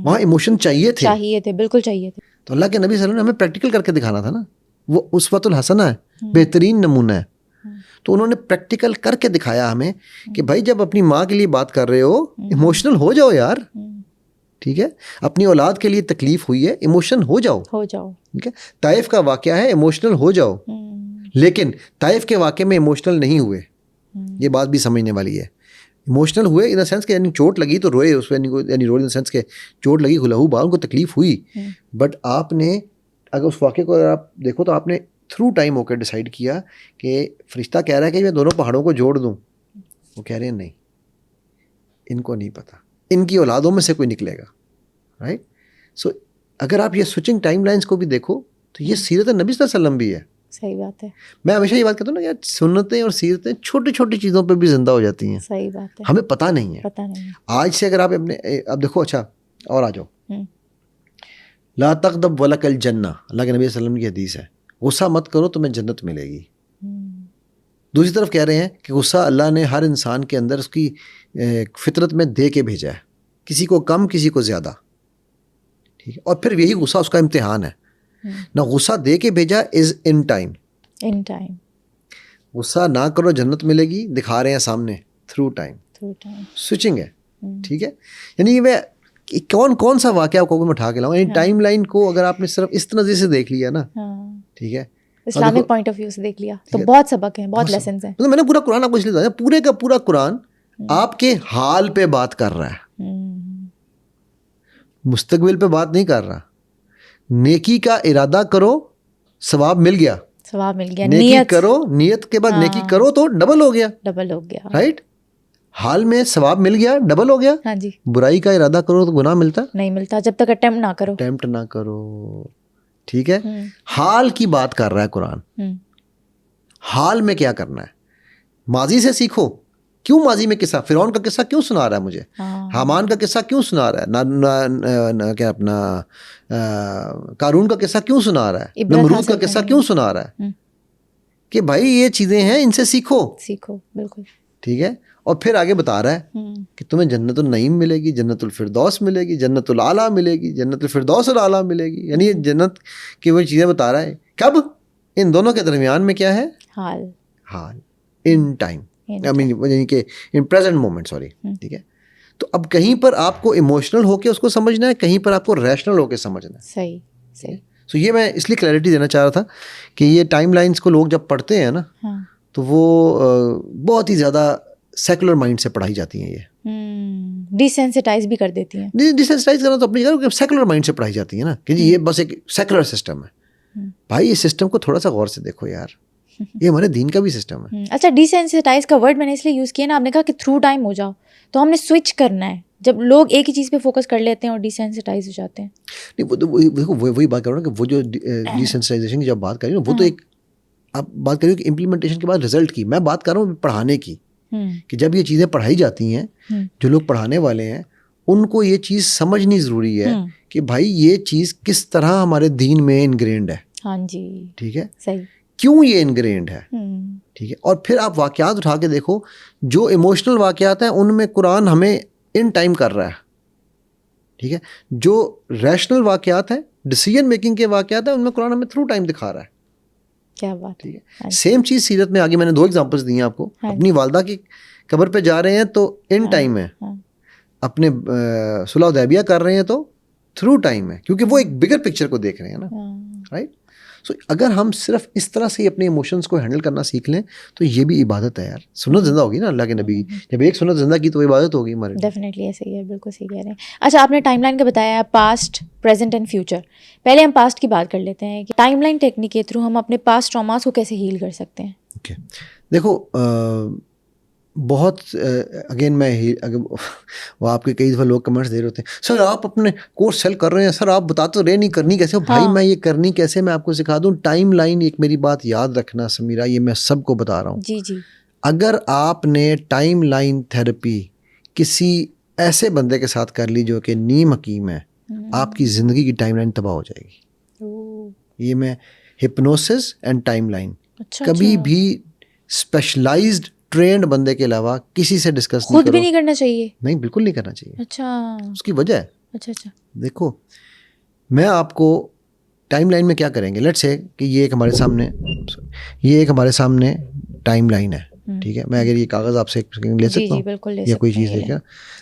وہاں ایموشن چاہیے تھے, بالکل چاہیے تھے. تو اللہ کے نبی صلی اللہ علیہ وسلم نے ہمیں پریکٹیکل کر کے دکھانا تھا نا. وہ اسوۃ الحسنہ ہے, بہترین نمونہ ہے. تو انہوں نے پریکٹیکل کر کے دکھایا ہمیں کہ بھائی جب اپنی ماں کے لیے بات کر رہے ہو ایموشنل ہو جاؤ یار. ٹھیک ہے, اپنی اولاد کے لیے تکلیف ہوئی ہے, ایموشن ہو جاؤ. ٹھیک ہے, طائف کا واقعہ ہے, ایموشنل ہو جاؤ. لیکن طائف کے واقعے میں ایموشنل نہیں ہوئے, یہ بات بھی سمجھنے والی ہے. ایموشنل ہوئے ان دا سینس کہ یعنی چوٹ لگی تو روئے, اس پہ یعنی رول ان دا سینس کہ چوٹ لگی لہو بہا, ان کو تکلیف ہوئی. بٹ آپ نے اگر اس واقعے کو اگر آپ دیکھو تو آپ نے تھرو ٹائم ہو کے ڈیسائیڈ کیا کہ فرشتہ کہہ رہا ہے کہ میں دونوں پہاڑوں کو جوڑ دوں. وہ کہہ رہے ہیں نہیں, ان کو نہیں پتہ, ان کی اولادوں میں سے کوئی نکلے گا. رائٹ. سو اگر آپ یہ سوئچنگ ٹائم لائنس کو بھی دیکھو تو یہ سیرت نبی صلی اللہ علیہ وسلم بھی ہے. صحیح بات ہے. میں ہمیشہ یہ بات کہتا ہوں نا یار, سنتیں اور سیرتیں چھوٹی چھوٹی چیزوں پہ بھی زندہ ہو جاتی ہیں. صحیح بات ہے, ہمیں پتہ نہیں ہے. آج سے اگر آپ اپنے اب دیکھو, اچھا اور آ جاؤ, لا تغضب ولک الجنہ, اللہ کے نبی صلی اللہ علیہ وسلم کی حدیث ہے, غصہ مت کرو تمہیں جنت ملے گی. دوسری طرف کہہ رہے ہیں کہ غصہ اللہ نے ہر انسان کے اندر اس کی فطرت میں دے کے بھیجا ہے, کسی کو کم کسی کو زیادہ. ٹھیک ہے, اور پھر یہی غصہ اس کا امتحان ہے. نہ غصہ دے کے بھیجا از ان ٹائم. غصہ نہ کرو جنت ملے گی, دکھا رہے ہیں سامنے تھرو ٹائم. سوئچنگ ہے. ٹھیک ہے, یعنی میں کون سا واقعہ کو میں اٹھا کے لاؤں, یعنی ٹائم لائن کو اگر آپ نے صرف اس نظر سے دیکھ لیا نا, ٹھیک ہے, اسلامک پوائنٹ آف ویو سے دیکھ لیا تو بہت سبق ہیں, بہت لیسنز ہیں. میں نے پورا قرآن آپ کو اس لیے بتایا, پورے کا پورا قرآن آپ کے حال پہ بات کر رہا ہے, مستقبل پہ بات نہیں کر رہا. نیکی کا ارادہ کرو, ثواب مل گیا. نیکی کرو, نیت کے بعد نیکی کرو تو ڈبل ہو گیا. رائٹ. حال میں ثواب مل گیا, ڈبل ہو گیا. برائی کا ارادہ کرو تو گناہ ملتا نہیں ملتا جب تک اٹیمپٹ نہ کرو. ٹھیک ہے, حال کی بات کر رہا ہے قرآن. حال میں کیا کرنا ہے, ماضی سے سیکھو. کیوں ماضی میں قصہ, فرعون کا قصہ کیوں سنا رہا ہے مجھے, حامان کا قصہ کیوں سنا رہا ہے, کیا اپنا قارون کا قصہ کیوں سنا رہا ہے, نمرود کا قصہ کیوں سنا رہا ہے. کہ بھائی یہ چیزیں ہیں, ان سے سیکھو. بالکل ٹھیک ہے, اور پھر آگے بتا رہا ہے کہ تمہیں جنت النعیم ملے گی, جنت الفردوس ملے گی, جنت العلیٰ ملے گی, جنت الفردوس العلیٰ ملے گی. یعنی یہ جنت کی وہ چیزیں بتا رہا ہے. کب؟ ان دونوں کے درمیان میں کیا ہے؟ حال ان ٹائم, یعنی کہ ان پریزنٹ مومنٹ, سوری. ٹھیک ہے, تو اب کہیں پر آپ کو ایموشنل ہو کے اس کو سمجھنا ہے, کہیں پر آپ کو ریشنل ہو کے سمجھنا ہے. صحیح. سو یہ میں اس لیے کلیئرٹی دینا چاہ رہا تھا کہ یہ ٹائم لائنس کو لوگ جب پڑھتے ہیں نا تو وہ بہت ہی زیادہ سیکولر مائنڈ سے پڑھائی جاتی ہیں. یہ ڈیسینسٹائز بھی کر دیتی ہیں. ڈیسینسٹائز کرنا تو اپنی جگہ, سیکولر مائنڈ سے پڑھائی جاتی ہے نا کہ جی یہ بس ایک سیکولر سسٹم ہے. بھائی اس سسٹم کو تھوڑا سا غور سے دیکھو یار, یہ ہمارے دین کا بھی سسٹم ہے. اچھا, ڈیسینسٹائز کا ورڈ میں نے اس لیے یوز کیا نا, آپ نے کہا کہ تھرو ٹائم ہو جاؤ, تو ہم نے سوئچ کرنا ہے. جب لوگ ایک ہی چیز پہ فوکس کر لیتے ہیں اور ڈیسینسٹائز ہو جاتے ہیں. نہیں, دیکھو وہی بات کر رہا ہوں کہ وہ جو ڈیسینسٹائزیشن کی جب بات کر رہی ہوں وہ تو ایک آپ بات کر رہی ہو کہ امپلیمنٹیشن کے بعد رزلٹ کی. میں بات کر رہا ہوں پڑھانے کی, کہ جب یہ چیزیں پڑھائی جاتی ہیں, جو لوگ پڑھانے والے ہیں ان کو یہ چیز سمجھنی ضروری ہے کہ بھائی یہ چیز کس طرح ہمارے دین میں انگرینڈ ہے. ہاں جی, ٹھیک ہے, صحیح, کیوں یہ انگرینڈ ہے. ٹھیک ہے, اور پھر آپ واقعات اٹھا کے دیکھو, جو ایموشنل واقعات ہیں ان میں قرآن ہمیں ان ٹائم کر رہا ہے. ٹھیک ہے, جو ریشنل واقعات ہیں, ڈیسیجن میکنگ کے واقعات ہیں, ان میں قرآن ہمیں تھرو ٹائم دکھا رہا ہے. کیا بات. ٹھیک ہے, سیم چیز سیرت میں آگے میں نے 2 ایگزامپلس دی ہیں آپ کو. اپنی والدہ کی قبر پہ جا رہے ہیں تو ان ٹائم ہے, اپنے صلح حدیبیہ کر رہے ہیں تو تھرو ٹائم ہے, کیونکہ وہ ایک بگر پکچر کو دیکھ رہے ہیں نا. رائٹ. سو اگر ہم صرف اس طرح سے اپنے ایموشنس کو ہینڈل کرنا سیکھ لیں تو یہ بھی عبادت ہے یار. سنت زندہ ہوگی نا اللہ کے نبی کی, جب ایک سنت زندہ کی تو عبادت ہوگی ہمارے. ڈیفینیٹلی ایسے ہی ہے, بالکل صحیح کہہ رہے ہیں. اچھا, آپ نے ٹائم لائن کا بتایا, پاسٹ, پریزنٹ اینڈ فیوچر. پہلے ہم پاسٹ کی بات کر لیتے ہیں کہ ٹائم لائن ٹیکنیک کے تھرو ہم اپنے پاسٹ ٹراماز کو کیسے ہیل کر سکتے ہیں. اوکے, دیکھو بہت اگین میں وہ آپ کے کئی دفعہ لوگ کمنٹس دے رہے ہوتے ہیں, سر آپ اپنے کورس سیل کر رہے ہیں, سر آپ بتا تو رہے نہیں کرنی کیسے. بھائی میں یہ کرنی کیسے میں آپ کو سکھا دوں. ٹائم لائن, ایک میری بات یاد رکھنا سمیرا, یہ میں سب کو بتا رہا ہوں. جی. اگر آپ نے ٹائم لائن تھراپی کسی ایسے بندے کے ساتھ کر لی جو کہ نیم حکیم ہے, آپ کی زندگی کی ٹائم لائن تباہ ہو جائے گی. یہ میں ہپنوسس اینڈ ٹائم لائن کبھی بھی اسپیشلائزڈ ٹرینڈ بندے کے علاوہ کسی سے ڈسکس نہیں کرو. خود بھی نہیں کرنا چاہیے. نہیں, بالکل نہیں کرنا چاہیے. اچھا, اس کی وجہ ہے. اچھا, دیکھو میں آپ کو ٹائم لائن میں کیا کریں گے, لیٹس سے کہ یہ ایک ہمارے سامنے ٹائم لائن ہے. ٹھیک ہے, میں اگر یہ کاغذ آپ سے لے سکتا ہوں یا کوئی چیز دیکھا,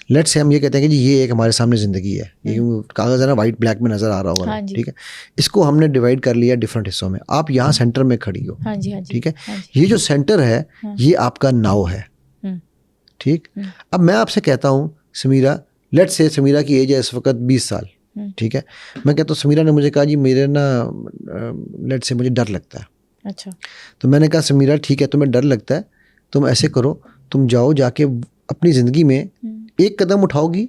لیٹس سے ہم یہ کہتے ہیں کہ جی یہ ایک ہمارے سامنے زندگی ہے. یہ کاغذ ہے نا, وائٹ بلیک میں نظر آ رہا ہوگا. ٹھیک ہے, اس کو ہم نے ڈیوائڈ کر لیا ڈفرینٹ حصوں میں. آپ یہاں سینٹر میں کھڑی ہو. ٹھیک ہے, یہ جو سینٹر ہے یہ آپ کا ناؤ ہے. ٹھیک, اب میں آپ سے کہتا ہوں سمیرا, لیٹس سے سمیرا کی ایج ہے اس وقت 20 سال. ٹھیک ہے, میں کہتا ہوں سمیرا نے مجھے کہا جی میرے نا لیٹس سے مجھے ڈر لگتا ہے. اچھا, تو میں نے کہا سمیرا ٹھیک ہے تمہیں ڈر لگتا ہے, تم ایسے کرو, تم جاؤ جا کے اپنی زندگی میں ایک قدم اٹھاؤ گی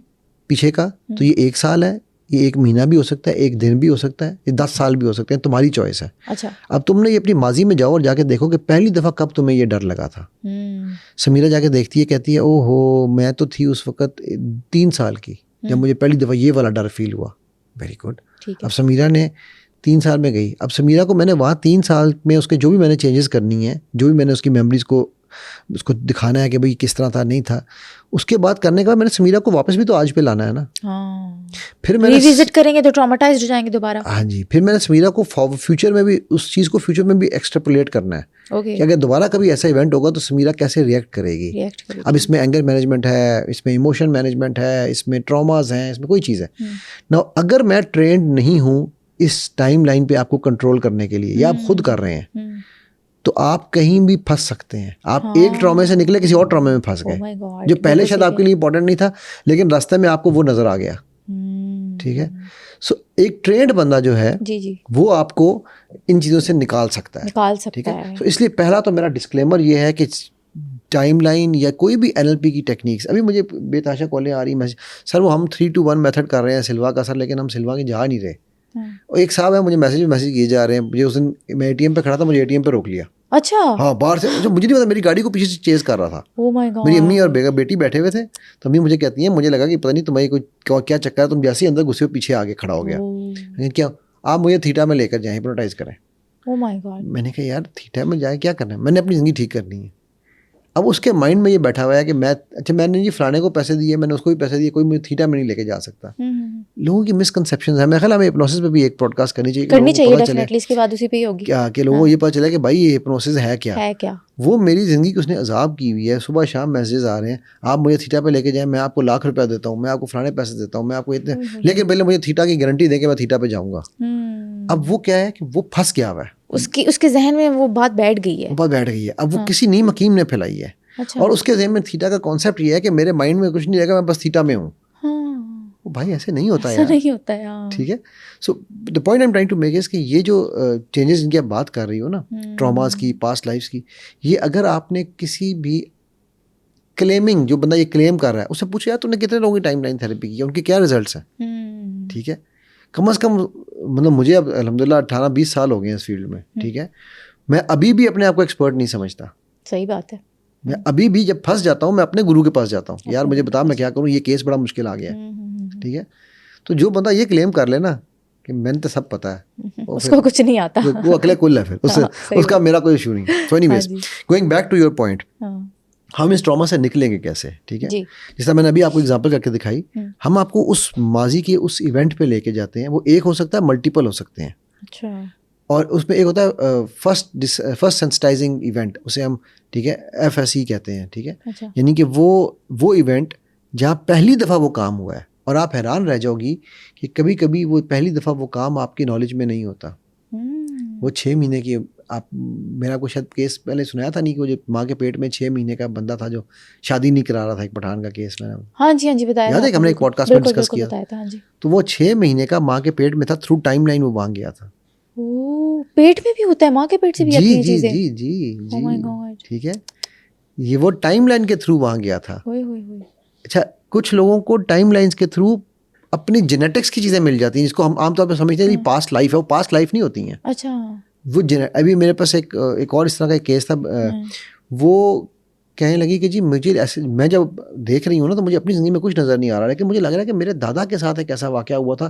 پیچھے کا, تو یہ 1 سال ہے, یہ 1 مہینہ بھی ہو سکتا ہے, 1 دن بھی ہو سکتا ہے, یہ 10 سال بھی ہو سکتے ہیں, تمہاری چوائس ہے. اچھا, اب تم نے یہ اپنی ماضی میں جاؤ اور جا کے دیکھو کہ پہلی دفعہ کب تمہیں یہ ڈر لگا تھا. سمیرا جا کے دیکھتی ہے, کہتی ہے او ہو میں تو تھی اس وقت 3 سال کی جب مجھے پہلی دفعہ یہ والا ڈر فیل ہوا. Very good. اب سمیرا نے 3 سال میں گئی, اب سمیرا کو میں نے وہاں 3 سال میں اس کے جو بھی میں نے چینجز کرنی ہے, جو بھی میں نے اس کی میموریز کو اس کو دکھانا ہے کہ بھائی کس طرح تھا نہیں تھا, اس کے بعد کرنے کے بعد میں نے سمیرا کو واپس بھی تو آج پہ لانا ہے نا. پھر میں ریوزٹ کریں گے تو ٹراماٹائزڈ ہو جائیں گے دوبارہ. ہاں جی, پھر میں نے سمیرا کو فیوچر میں بھی اس چیز کو فیوچر میں بھی ایکسٹراپولیٹ کرنا ہے کہ اگر دوبارہ کبھی ایسا ایونٹ ہوگا تو سمیرا کیسے ریئیکٹ کرے گی. اب اس میں اینگر مینجمنٹ ہے, اس میں ایموشن مینجمنٹ ہے, اس میں ٹراماز ہیں, اس میں کوئی چیز ہے نا. اگر میں ٹرینڈ نہیں ہوں اس ٹائم لائن پہ آپ کو کنٹرول کرنے کے لیے, یا آپ خود کر رہے ہیں, تو آپ کہیں بھی پھنس سکتے ہیں. آپ ایک ٹرامے سے نکلے کسی اور ٹرامے میں پھنس گئے جو پہلے شاید آپ کے لیے امپورٹنٹ نہیں تھا, لیکن راستے میں آپ کو وہ نظر آ گیا. ٹھیک ہے, سو ایک ٹرینڈ بندہ جو ہے وہ آپ کو ان چیزوں سے نکال سکتا ہے. ٹھیک ہے, تو اس لیے پہلا تو میرا ڈسکلیمر یہ ہے کہ ٹائم لائن یا کوئی بھی NLP کی ٹیکنیکس, ابھی مجھے بے تحاشا کالیں آ رہی میسج, سر وہ ہم 3-2-1 میتھڈ کر رہے ہیں سلوا کا سر, لیکن ہم سلوا کے جا نہیں رہے. اور ایک صاحب ہے مجھے میسج کیے جا رہے ہیں, مجھے اس دن میں ATM پہ کھڑا تھا, مجھے ATM پہ روک لیا. اچھا, ہاں باہر سے, مجھے نہیں پتا, میری گاڑی کو پیچھے سے چیز کر رہا تھا. میری امی اور بیٹی بیٹھے ہوئے تھے, تو امی مجھے کہتی ہیں مجھے لگا کہ پتہ نہیں تمہیں کوئی کیا چکر ہے, تم جیسے ہی اندر گھسے ہو پیچھے آگے کھڑا ہو گیا. کیا آپ مجھے تھیٹا میں لے کر جائیں, ہپنوٹائز کریں. Oh my God. میں نے کہا یار تھیٹا میں جائے کیا کرنا ہے, میں نے اپنی زندگی ٹھیک کرنی ہے. اب اس کے مائنڈ میں یہ بیٹھا ہوا ہے کہ میں نے جی فلانے کو پیسے دیے, میں نے اس کو بھی پیسے دیے, کوئی مجھے تھیٹا میں نہیں لے کے جا سکتا. لوگوں کی مسکنسیپشنز ہیں. میرے خیال ہمیں ہپنوسس پہ بھی ایک پوڈ کاسٹ کرنی چاہیے ڈیفینیٹلی, اس کے بعد اسی پہ ہی ہوگی کیا کہ لوگوں کو یہ پتہ چلے کہ بھائی یہ ہپنوسس ہے کیا. وہ میری زندگی کو اس نے عذاب کی ہوئی ہے. صبح شام میسیجز آ رہے ہیں, آپ مجھے تھیٹا پہ لے کے جائیں, میں آپ کو ₹1,00,000 دیتا ہوں, میں آپ کو فلانے پیسے دیتا ہوں, میں آپ کو اتنے, لیکن پہلے مجھے تھیٹا کی گارنٹی دیں کہ میں تھیٹا پہ جاؤں گا. اب وہ کیا ہے کہ وہ پھنس گیا ہوا ہے, اس کے ذہن میں وہ بات بیٹھ گئی ہے, وہ بات بیٹھ گئی ہے. اب وہ کسی نیم حکیم نے پھیلائی ہے, اور اس کے ذہن میں تھیٹا کا کانسیپٹ یہ ہے کہ میرے مائنڈ میں کچھ نہیں رہے گا, میں بس تھیٹا میں ہوں. بھائی ایسے نہیں ہوتا یار, نہیں ہوتا ہے. ٹھیک ہے. So the point I am trying to make is کہ یہ جو چینجز جن کی آپ بات کر رہی ہو نا, ٹراماز کی, پاسٹ لائفس کی, یہ اگر آپ نے کسی بھی کلیمنگ, جو بندہ یہ کلیم کر رہا ہے, اس سے پوچھے یار تم نے کتنے لوگوں کی ٹائم لائن تھیراپی کی ہے, ان کے کیا ریزلٹس ہیں. ٹھیک ہے, کم از کم مطلب مجھے اب الحمدللہ 18-20 سال ہو گئے ہیں اس فیلڈ میں. ٹھیک ہے, میں ابھی بھی اپنے آپ کو ایکسپرٹ نہیں سمجھتا. صحیح بات ہے. میں ابھی بھی جب پھنس جاتا ہوں میں اپنے گرو کے پاس جاتا ہوں, یار مجھے بتا میں کیا کروں, یہ کیس بڑا مشکل آ گیا ہے. ٹھیک ہے, تو جو بندہ یہ کلیم کر لے نا کہ میں نے تو سب پتا ہے, اس کو کچھ نہیں آتا, وہ اکلے کل ہے, پھر اس کا میرا کوئی ایشو نہیں. So anyways going back to your point, ہم اس ٹراما سے نکلیں گے کیسے. ٹھیک ہے, جس طرح میں نے ابھی آپ کو ایگزامپل کر کے دکھائی, ہم آپ کو اس ماضی کے اس ایونٹ پہ لے کے جاتے ہیں. وہ ایک ہو سکتا ہے, ملٹیپل ہو سکتے ہیں. اچھا, اور اس میں ایک ہوتا ہے فرسٹ سینسٹائزنگ ایونٹ, اسے ہم ٹھیک ہے FSE کہتے ہیں. ٹھیک ہے, یعنی کہ وہ ایونٹ جہاں پہلی دفعہ وہ کام ہوا ہے, اور آپ حیران رہ جاؤ گی کہ کبھی کبھی وہ پہلی دفعہ وہ کام آپ کی نالج میں نہیں ہوتا. وہ 6 مہینے کی, آپ میرا کوئی شاید کیس پہلے سنایا تھا نہیں, کہ وہ جو ماں کے پیٹ میں 6 مہینے کا بندہ تھا جو شادی نہیں کرا رہا تھا, ایک پٹھان کا کیس میں نے. ہاں جی بتایا, یاد ہے کہ ہم نے ایک پوڈ کاسٹ میں ڈسکس کیا تھا. تو وہ 6 مہینے کا ماں کے پیٹ میں تھا, تھرو ٹائم لائن وہ وہاں گیا تھا. پیٹ میں بھی ہوتا ہے, ماں کے پیٹ سے بھی آتی ہیں چیزیں. جی. ٹھیک ہے, یہ وہ ٹائم لائن کے تھرو وہاں گیا تھا. اچھا, کچھ لوگوں کو ٹائم لائنس کے تھرو اپنی جینیٹکس کی چیزیں مل جاتی ہیں, جس کو ہم عام طور پہ سمجھتے ہیں پاسٹ لائف ہے. وہ پاسٹ لائف نہیں ہوتی ہیں. اچھا, وہ ابھی میرے پاس ایک اور اس طرح کا ایک کیس تھا. وہ کہنے لگی کہ جی مجھے ایسے, میں جب دیکھ رہی ہوں نا تو مجھے اپنی زندگی میں کچھ نظر نہیں آ رہا, لیکن مجھے لگ رہا ہے کہ میرے دادا کے ساتھ ایک ایسا واقعہ ہوا تھا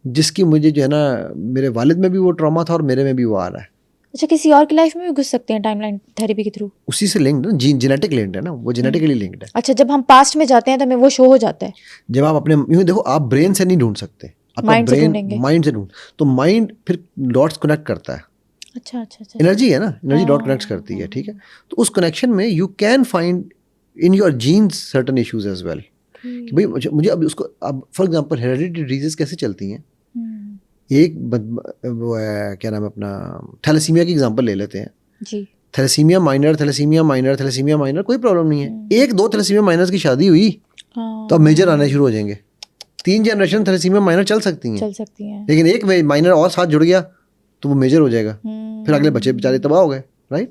جس کی مجھے جو ہے نا, میرے والد میں بھی وہ ٹراما تھا اور میرے میں بھی وہ آ رہا ہے. اچھا, کسی اور کی لائف میں بھی گھس سکتے ہیں ٹائم لائن تھیراپی کے تھرو؟ اسی سے لنکڈ ہے, جینیٹک لنکڈ ہے نا, وہ جینیٹکلی لنکڈ ہے. اچھا, جب ہم پاسٹ میں جاتے ہیں تو ہمیں وہ شو ہو جاتا ہے. جب آپ اپنے دیکھو, آپ برین سے نہیں ڈھونڈ سکتے, آپ کا برین مائنڈ سے ڈھونڈ, تو مائنڈ پھر ڈاٹس کنیکٹ کرتا ہے. اچھا, انرجی ہے نا, انرجی ڈاٹ کنیکٹ کرتی ہے. ٹھیک ہے, تو اس کنیکشن میں you can find in your genes certain issues as well. کہ بھائی مجھے اب اس کو, اب فار ایگزامپل ہیریڈیٹری ڈیزیز کیسے چلتی ہیں. ایک وہ ہے کیا نام ہے اپنا, تھیلیسیمیا کی ایگزامپل لے لیتے ہیں. جی, thalassaemia minor, thalassaemia minor, thalassaemia minor, کوئی پرابلم نہیں ہے. 1-2 تھیلیسیمیا مائنرز کی شادی ہوئی تو اب میجر آنے شروع ہو جائیں گے. 3 جنریشن تھیلیسیمیا مائنر چل سکتی ہیں, لیکن ایک مائنر اور ساتھ جڑ گیا تو وہ میجر ہو جائے گا, پھر اگلے بچے بیچارے تباہ ہو گئے. رائٹ,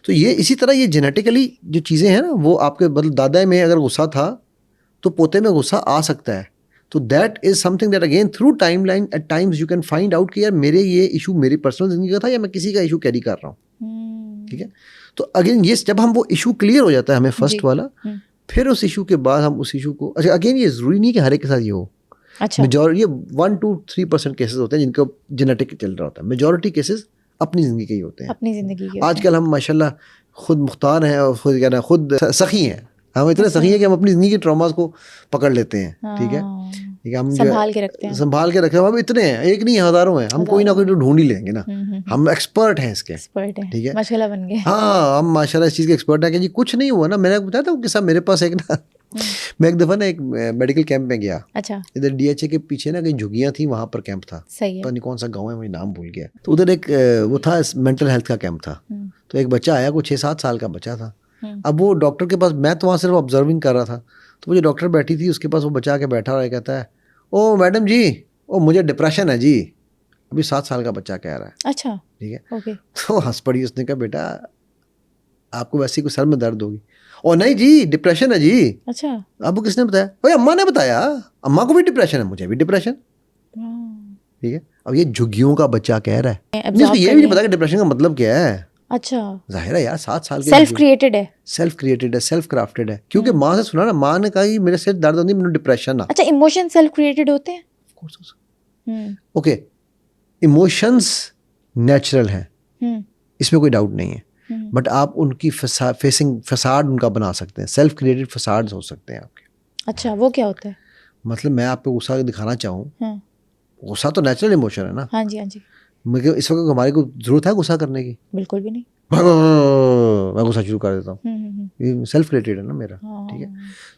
تو یہ اسی طرح یہ جینیٹیکلی جو چیزیں ہیں نا, وہ آپ کے مطلب دادا میں اگر غصہ تھا تو پوتے میں غصہ آ سکتا ہے. تو that is something that again through timeline at times you can find out کہ یار میرے یہ ایشو میری پرسنل زندگی کا تھا یا میں کسی کا ایشو کیری کر رہا ہوں. ٹھیک ہے, تو اگین یہ جب ہم وہ ایشو کلیئر ہو جاتا ہے ہمیں فرسٹ والا, پھر اس ایشو کے بعد ہم اس ایشو کو, اچھا اگین یہ ضروری نہیں کہ ہر ایک کے ساتھ یہ ہو. میجورٹی یہ 1-3% کیسز ہوتے ہیں جن کا جینیٹک چل رہا ہوتا ہے. میجورٹی کیسز اپنی زندگی کے ہی ہوتے ہیں. اپنی زندگی کے آج کل ہم ماشاءاللہ خود مختار ہیں اور خود کیا نا, خود سخی ہیں. ہم اتنے سخی ہیں کہ ہم اپنی زندگی کے ٹراماز کو پکڑ لیتے ہیں. ٹھیک ہے, ہم سنبھال کے رکھتے ہیں. ہم اتنے ہیں, ایک نہیں ہزاروں ہیں, ہم کوئی نہ کوئی تو ڈھونڈ ہی لیں گے نا. ہم ایکسپرٹ ہیں اس کے. ٹھیک ہے, ماشاءاللہ بن گئے. ہاں, ہم ماشاءاللہ اس چیز کے ایکسپرٹ ہیں کہ جی کچھ نہیں ہوا نا. میں نے بتایا تھا وہ قصہ میرے پاس ایک نا, میں ایک دفعہ نا ایک میڈیکل کیمپ میں گیا. اچھا, ادھر DHA کے پیچھے نا کہیں جھگیاں تھیں, وہاں پر کیمپ تھا. پتہ نہیں کون سا گاؤں ہے, مجھے نام بھول گیا. تو ادھر ایک وہ تھا مینٹل ہیلتھ کا کیمپ تھا. تو ایک بچہ آیا, کوئی 6-7 سال کا بچہ تھا. اب وہ ڈاکٹر کے پاس, میں تو وہاں صرف آبزرونگ کر رہا تھا, تو وہ جو ڈاکٹر بیٹھی تھی اس کے پاس وہ بچہ کے بیٹھا اور کہتا ہے, او میڈم جی, او مجھے ڈپریشن ہے جی. ابھی 7 سال کا بچہ کہہ رہا ہے. اچھا, ٹھیک ہے, تو ہنس پڑی. اس نے کہا بیٹا آپ کو ویسے ہی کوئی سر میں درد ہوگی. او نہیں جی ڈپریشن ہے جی. اچھا, آپ کو کس نے بتایا؟ اوے اماں نے بتایا, اماں کو بھی ڈپریشن ہے, مجھے بھی ڈپریشن. ٹھیک ہے, اب یہ جھگیوں کا بچہ کہہ رہا ہے, اس کو یہ بھی نہیں پتا کہ ڈپریشن کا مطلب کیا ہے. اچھا, ظاہر ہے یار 7 سال کے, سیلف کریٹڈ ہے, سیلف کریٹڈ ہے, سیلف کرافٹڈ ہے. کیونکہ ماں سے سنا نا, ماں نے کہا کہ میرے سر درد ہوتی ہے, مجھے ڈپریشن ہے. اچھا, ایموشن سیلف کریٹڈ ہوتے ہیں. اوکے, ایموشنس نیچرل ہیں, اس میں کوئی ڈاؤٹ نہیں ہے، بٹ آپ ان کی فیسنگ فساڈ ان کا بنا سکتے ہیں، سیلف کریٹڈ فساڈز ہو سکتے ہیں آپ کے. اچھا وہ کیا ہوتا ہے؟ مطلب میں آپ پہ غصہ دکھانا چاہوں، غصہ تو نیچرل ایموشن ہے نا. ہاں جی ہاں جی. مگر اس وقت ہمارے کو ضرورت ہے غصہ کرنے کی؟ بالکل بھی نہیں. میں غصہ شروع کر دیتا ہوں، یہ سیلف کریٹڈ ہے نا میرا. ٹھیک ہے.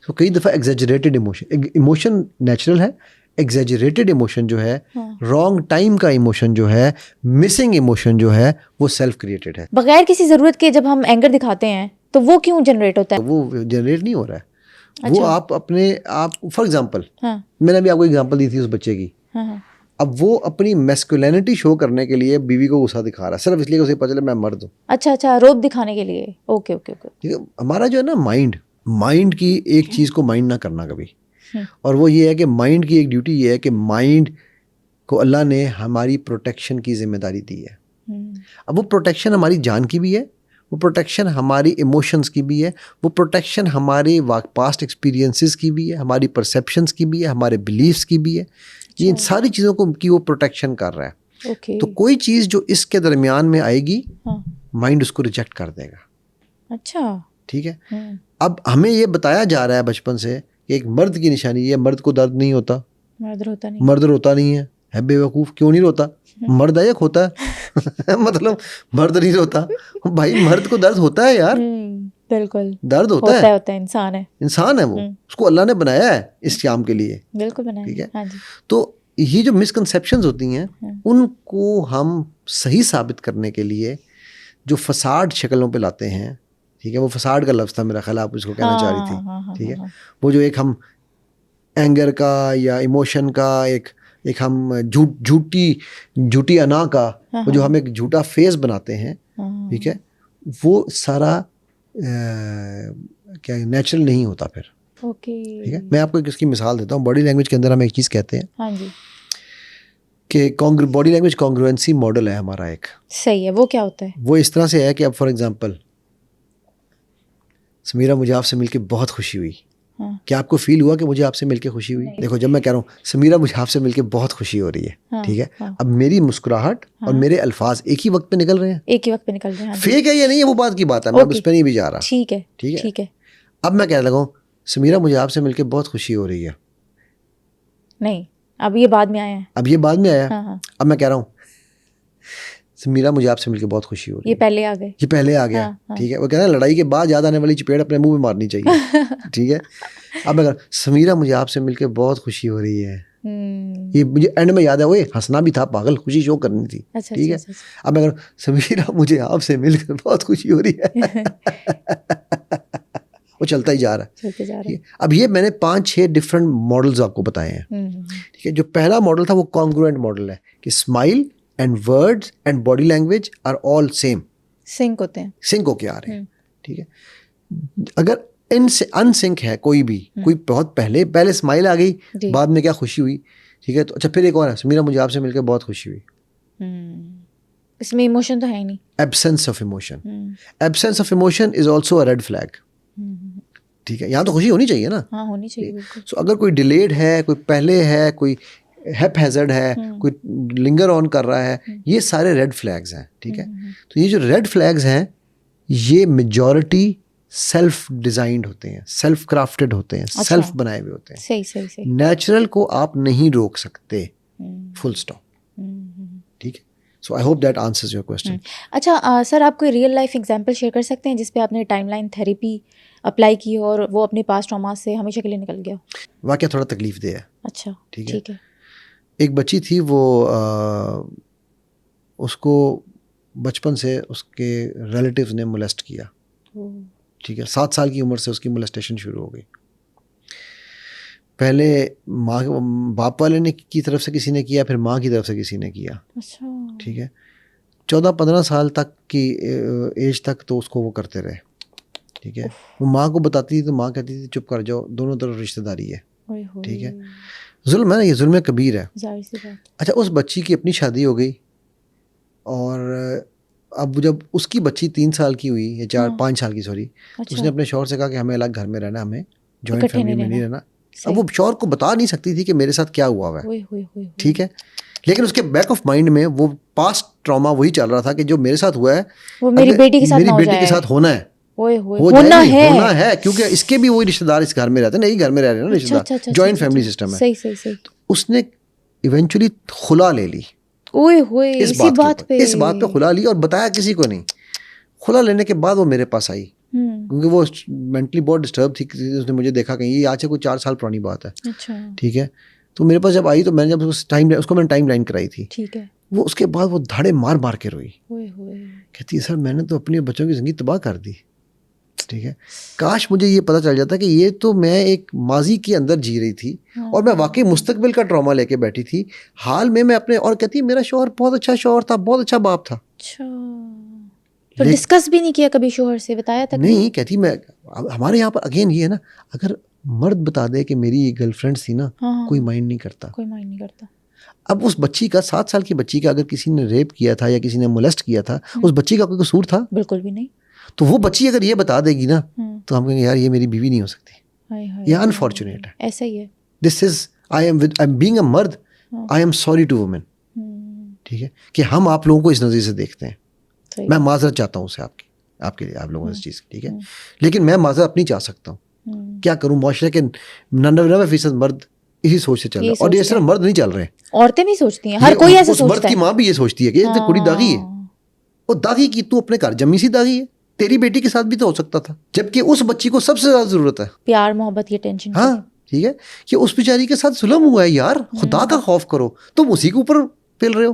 تو کئی دفعہ ایگزیجریٹڈ ایموشن نیچرل ہے، ایگزیجریٹڈ ایموشن جو ہے، رانگ ٹائم کا ایموشن جو ہے، مسنگ ایموشن جو ہے، وہ سیلف کریٹڈ ہے. بغیر کسی ضرورت کے جب ہم اینگر دکھاتے ہیں تو وہ کیوں جنریٹ ہوتا ہے؟ وہ جنریٹ نہیں ہو رہا ہے، وہ آپ اپنے آپ فار ایگزامپل میں نے ابھی آپ کو ایگزامپل دی تھی اس بچے کی. اب وہ اپنی میسکولینٹی شو کرنے کے لیے بیوی کو غصہ دکھا رہا ہے صرف اس لیے کہ اسے پتہ چلے میں مرد ہوں. اچھا روب دکھانے کے لیے. Okay okay okay. ٹھیک ہے. ہمارا جو ہے نا مائنڈ کی ایک چیز کو مائنڈ نہ کرنا کبھی، اور وہ یہ ہے کہ مائنڈ کی ایک ڈیوٹی یہ ہے کہ مائنڈ کو اللہ نے ہماری پروٹیکشن کی ذمہ داری دی ہے. اب وہ پروٹیکشن ہماری جان کی بھی ہے، وہ پروٹیکشن ہماری ایموشنز کی بھی ہے، وہ پروٹیکشن ہمارے پاسٹ ایکسپیرینسز کی بھی ہے، ہماری پرسیپشنز کی بھی ہے، ہمارے بلیفس کی بھی ہے. یہ ان ساری چیزوں کو کی وہ پروٹیکشن کر رہا ہے. تو کوئی چیز جو اس کے درمیان میں آئے گی مائنڈ اس کو ریجیکٹ کر دے گا. اچھا ٹھیک ہے. اب ہمیں یہ بتایا جا رہا ہے بچپن سے کہ ایک مرد کی نشانی یہ مرد کو درد نہیں ہوتا، مرد روتا نہیں ہے بے وقوف. کیوں نہیں روتا؟ مرد ایک ہوتا ہے مطلب مرد نہیں روتا. بھائی مرد کو درد ہوتا ہے یار، بالکل درد ہوتا ہے، انسان ہے وہ، اس کو اللہ نے بنایا ہے اس کام کے لیے. بالکل بنایا. ٹھیک ہے. تو یہ جو مسکنسیپشنز ہوتی ہیں ان کو ہم صحیح ثابت کرنے کے لیے جو فساڈ شکلوں پہ لاتے ہیں، ٹھیک ہے، وہ فساڈ کا لفظ تھا میرا خیال آپ اس کو کہنا چاہ رہی تھی. ٹھیک ہے. وہ جو ایک ہم اینگر کا یا ایموشن کا ایک ہم جھوٹی انا کا وہ جو ہم ایک جھوٹا فیس بناتے ہیں، ٹھیک ہے، وہ سارا کیا نیچرل نہیں ہوتا پھر. ٹھیک ہے. میں آپ کو اس کی مثال دیتا ہوں. باڈی لینگویج کے اندر ہم ایک چیز کہتے ہیں کہ باڈی لینگویج کانگروئنسی ماڈل ہے ہمارا ایک. صحیح ہے. وہ کیا ہوتا ہے؟ وہ اس طرح سے ہے کہ اب فار ایگزامپل سمیرہ مجھے آپ سے مل کے بہت خوشی ہوئی. کیا آپ کو فیل ہوا کہ مجھے آپ سے مل کے خوشی ہوئی؟ دیکھو جب میں کہہ رہا ہوں سمیرہ مجھے آپ سے مل کے بہت خوشی ہو رہی ہے، ٹھیک ہے، اب میری مسکراہٹ اور میرے الفاظ ایک ہی وقت پہ نکل رہے ہیں، ایک ہی وقت پہ نکل رہے ہیں. فیک ہے یا نہیں ہے وہ بات کی بات ہے، میں اس پہ نہیں بھی جا رہا. ٹھیک ہے ٹھیک ہے. اب میں کہہ لگا ہوں سمیرہ مجھے آپ سے مل کے بہت خوشی ہو رہی ہے. نہیں، اب یہ بعد میں آیا ہے. اب یہ بعد میں آیا. اب میں کہہ رہا ہوں سمیرہ مجھے آپ سے مل کے بہت خوشی ہو رہی ہے. یہ پہلے آ گئے، یہ پہلے آ گیا. ٹھیک ہے. وہ کہنا لڑائی کے بعد یاد آنے والی چپیڑ اپنے منہ میں مارنی چاہیے. ٹھیک ہے. اب میں کہہ رہا ہوں سمیرہ مجھے آپ سے مل کے بہت خوشی ہو رہی ہے. یہ مجھے اینڈ میں یاد ہے، وہ ہنسنا بھی تھا، پاگل خوشی شو کرنی تھی. ٹھیک ہے. اب میں کہہ رہا ہوں سمیرہ مجھے آپ سے مل کر بہت خوشی ہو رہی ہے. وہ چلتا ہی جا رہا ہے. اب یہ میں نے 5-6 ڈفرینٹ ماڈلز آپ کو بتائے ہیں. ٹھیک ہے. جو پہلا ماڈل تھا وہ کانگروئنٹ ماڈل ہے کہ smile and words and body language are all same, sync ہوتے ہیں، سنک ہو کے آ رہے ہیں. ٹھیک ہے. اگر ان سے ان سنک ہے کوئی بہت پہلے اسمائل آ گئی، بعد میں کیا خوشی ہوئی. ٹھیک ہے. تو اچھا پھر ایک اور ہے سمیرہ مجھے آپ سے مل کے بہت خوشی ہوئی. اس میں ایموشن تو ہے ہی نہیں. Absence of emotion. Absence of emotion is also a red flag. ٹھیک ہے. یہاں تو خوشی ہونی چاہیے نا. ہاں ہونی چاہیے بالکل. سو اگر کوئی ڈیلیڈ ہے، کوئی پہلے ہے، کوئی ہیپ ہیزرڈ ہے، کوئی لنگر آن کر رہا ہے، یہ سارے ریڈ فلیگز ہیں. ٹھیک ہے. تو یہ جو ریڈ فلیگز ہیں یہ میجورٹی سیلف ڈیزائنڈ ہوتے ہیں، سیلف کرافٹڈ ہوتے ہیں، سیلف بنائے ہوئے ہوتے ہیں. صحیح. نیچرل کو آپ نہیں روک سکتے، فل اسٹاپ. ٹھیک ہے. So I hope that answers your question. اچھا سر، آپ کوئی ریئل لائف ایگزامپل شیئر کر سکتے ہیں جس پہ آپ نے ٹائم لائن تھیریپی اپلائی کی اور وہ اپنے پاس ٹراما سے ہمیشہ کے لیے نکل گیا؟ واقعہ تھوڑا تکلیف دہ ہے. اچھا ٹھیک ہے. ایک بچی تھی، وہ اس کو بچپن سے اس کے ریلیٹیوز نے مولیسٹ کیا. ٹھیک ہے. 7 سال کی عمر سے اس کی مولیسٹیشن شروع ہو گئی. پہلے باپ والے نے کی طرف سے کسی نے کیا، پھر ماں کی طرف سے کسی نے کیا. ٹھیک ہے. 14-15 سال تک کی ایج تک تو اس کو وہ کرتے رہے. ٹھیک ہے. وہ ماں کو بتاتی تھی تو ماں کہتی تھی چپ کر جاؤ، دونوں طرف رشتہ داری ہے. ٹھیک ہے. ظلم ہے نا، یہ ظلم کبیر ہے. اچھا اس بچی کی اپنی شادی ہو گئی، اور اب جب اس کی بچی 3 سال کی ہوئی یا 5 سال کی تو اس نے اپنے شوہر سے کہا کہ ہمیں الگ گھر میں رہنا، ہمیں جوائنٹ فیملی میں نہیں رہنا. اب وہ شوہر کو بتا نہیں سکتی تھی کہ میرے ساتھ کیا ہوا ہے. ٹھیک ہے. لیکن اس کے بیک آف مائنڈ میں وہ پاسٹ ٹراما وہی چل رہا تھا کہ جو میرے ساتھ ہوا ہے وہ میری بیٹی کے ساتھ نہ ہو جائے، میری بیٹی کے ساتھ ہونا ہے، ہونا ہے، کیونکہ اس کے بھی وہی رشتے دار اس گھر میں رہتے ہیں، نہیں گھر میں رہ رہے ہیں نا رشتے دار، جوائنٹ فیملی سسٹم ہے. صحیح. اس نے ایونچولی خلا لے لی اس بات پہ خلا لی اور بتایا کسی کو نہیں. خلا لینے کے بعد وہ میرے پاس آئی کیونکہ وہ مینٹلی بہت ڈسٹرب تھی. اس نے مجھے دیکھا کہیں، یہ آج سے کوئی 4 سال پرانی بات ہے، ٹھیک ہے. تو میرے پاس جب آئی تو میں نے جب اس کو میں نے ٹائم لائن کرائی تھی، وہ اس کے بعد وہ دھاڑے مار مار کے روئی، کہتی ہے سر میں نے تو اپنے بچوں کی زندگی تباہ کر دی، ٹھیک ہے. کاش مجھے یہ پتہ چل جاتا کہ یہ تو میں ایک ماضی کے اندر جی رہی تھی اور میں واقعی مستقبل کا ٹراما لے کے بیٹھی تھی حال میں اپنے. اور کہتی میرا شوہر بہت اچھا شوہر تھا، بہت اچھا باپ تھا. تو ڈسکس بھی نہیں کیا کبھی شوہر سے، بتایا تک نہیں. کہتی میں ہمارے یہاں پر اگین یہ ہے نا، اگر مرد بتا دے کہ میری یہ گرل فرینڈ تھی نا، کوئی مائنڈ نہیں کرتا. اب اس بچی کا 7 سال کی بچی کا اگر کسی نے ریپ کیا تھا یا کسی نے مولسٹ کیا تھا، اس بچی کا کوئی قصور تھا؟ بالکل بھی نہیں. تو وہ بچی اگر یہ بتا دے گی نا تو ہم کہیں گے یار یہ میری بیوی نہیں ہو سکتی، یہ انفارچونیٹ ہے. ایسا ہی ہے. دس از آئی ایم بینگ اے مرد، I am sorry to woman, ٹھیک ہے، کہ ہم آپ لوگوں کو اس نظریے سے دیکھتے ہیں. میں معذرت چاہتا ہوں اسے آپ کے لیے، آپ لوگوں اس چیز کی، ٹھیک ہے. لیکن میں معذرت اپنی چاہ سکتا ہوں. کیا کروں، معاشرے کے 99% مرد اسی سوچ سے چل رہے ہیں. اور یہ صرف مرد نہیں چل رہے، عورتیں بھی سوچتی ہیں، ہر کوئی ایسا سوچتا ہے. مرد کی ماں بھی یہ سوچتی ہے کہ یہ کڑی داغی ہے. وہ داغی کی تو اپنے گھر جمی سی داغی ہے، تیری بیٹی کے ساتھ بھی تو ہو سکتا تھا، جبکہ اس بچی کو سب سے زیادہ ضرورت ہے پیار، محبت، یہ ٹینشن. ہاں ٹھیک ہے، کہ اس بیچاری کے ساتھ ظلم ہوا ہے. یار خدا کا خوف کرو، تم اسی کے اوپر پھیل رہے ہو.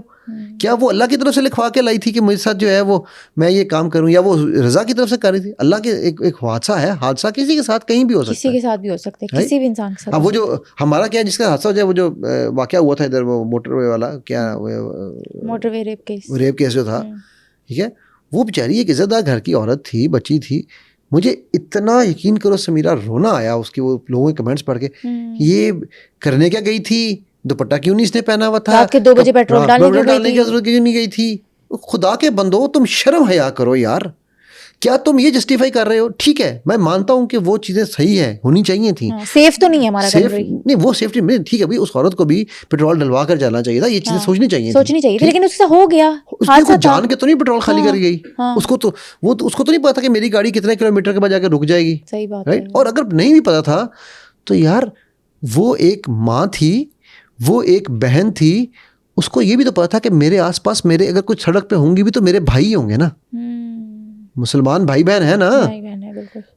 کیا وہ اللہ کی طرف سے لکھوا کے لائی تھی کہ میرے ساتھ جو ہے وہ میں یہ کام کروں، یا وہ رضا کی طرف سے کر رہی تھی؟ اللہ کے ایک حادثہ ہے، حادثہ کسی کے ساتھ کہیں بھی ہو سکتا ہے، کسی کے ساتھ بھی ہو سکتا ہے، کسی بھی انسان کے ساتھ. اب وہ جو ہمارا کیا جس کا حادثہ ہو جائے، وہ جو واقعہ ہوا تھا ادھر، وہ موٹر وے والا، کیا موٹر وے ریپ کیس جو تھا، ٹھیک ہے. وہ بیچاری ایک عزت دار گھر کی عورت تھی، بچی تھی. مجھے اتنا یقین کرو سمیرہ، رونا آیا اس کی وہ لوگوں کے کمنٹس پڑھ کے. یہ کرنے کیا گئی تھی؟ دوپٹہ کیوں نہیں اس نے پہنا ہوا تھا؟ رات کے 2 بجے پیٹرول ڈالنے کی ضرورت کیوں نہیں گئی تھی؟ خدا کے بندو، تم شرم حیا کرو یار. کیا تم یہ جسٹیفائی کر رہے ہو؟ ٹھیک ہے میں مانتا ہوں کہ وہ چیزیں صحیح ہے، ہونی چاہیے تھیں. سیف تو نہیں ہے ہمارا سیف نہیں، وہ سیفٹی میں ٹھیک ہے بھائی، اس عورت کو بھی پیٹرول ڈلوا کر جانا چاہیے تھا، یہ چیزیں سوچنی چاہیے تھی. لیکن اس سے ہو گیا، اس کو جان کے تو نہیں پیٹرول خالی کر گئی. اس کو تو نہیں پتا کہ میری گاڑی کتنے کلومیٹر کے بعد جا کے رک جائے گی. صحیح بات ہے. اور اگر نہیں بھی پتا تھا تو یار وہ ایک ماں تھی، وہ ایک بہن تھی، اس کو یہ بھی تو پتا تھا کہ میرے آس پاس میرے اگر کچھ سڑک پہ ہوں گی بھی تو میرے بھائی ہوں گے نا، مسلمان بھائی بہن ہے نا.